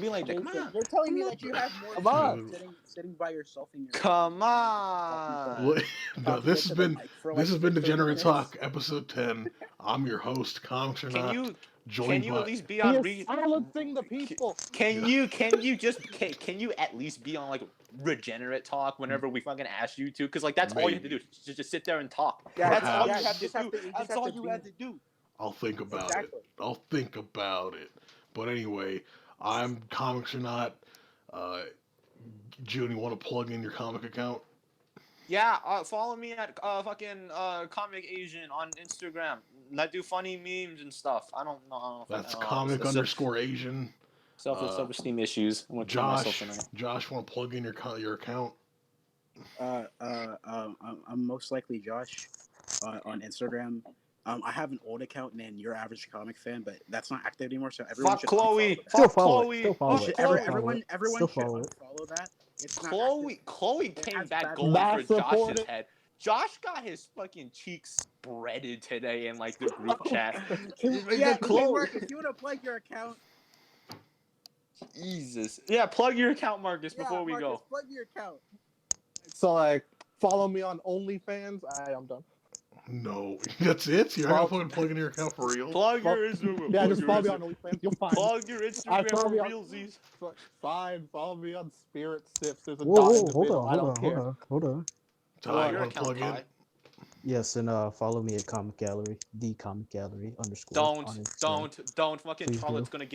be like that. Come on. You're telling me that you have more Come fun on. sitting by yourself in your Come on. Well, no, talking this into has the been mic for, this has like, been 30 Degenerate minutes. Talk, episode 10. I'm your host, Comics or Can Not. you Joined at by least be He on is silencing the people. Can you at least be on like Regenerate Talk whenever we fucking ask you to? Because like that's all you have to do. Just sit there and talk. Yeah, That's all you Perhaps. have to just have do. to- you just That's have all to you be- have to do. I'll think about Exactly. it. I'll think about it. But anyway, I'm Comics or Not. June, you want to plug in your comic account? Yeah, follow me at fucking Comic Asian on Instagram. I do funny memes and stuff. I don't know. That's comic_Asian. Self-esteem issues. I'm gonna kill myself tonight. Josh, want to plug in your account? I'm most likely Josh on Instagram. I have an old account named Your Average Comic Fan, but that's not active anymore. So everyone Fuck should Chloe. unfollow that. Still Fuck follow it. Chloe. Still follow Fuck it. Chloe. Everyone Still should follow it. unfollow that. It's not active. Chloe It came has back bad going Mass for report Josh's it. head. Josh got his fucking cheeks spreaded today in like the group chat. Yeah, Chloe. Marcus, you want to plug your account? Jesus. Yeah, plug your account, Marcus, Yeah, before we Marcus, go. plug your account. So like, follow me on OnlyFans. I'm done. No, that's it. You're not fucking plugging your account for real. Plug your Instagram. Yeah, plug just your follow me Insta- on OnlyFans. You'll find me. Plug your Instagram follow for me on- realsies. Fine, follow me on Spirit Sips. There's a Whoa, dot whoa, in the hold middle. on, I don't care. hold on. Ty, you your want to account, plug in? Ty. Yes, and follow me at Comic Gallery, the Comic Gallery _ on Don't Instagram. fucking Please Charlotte's do. gonna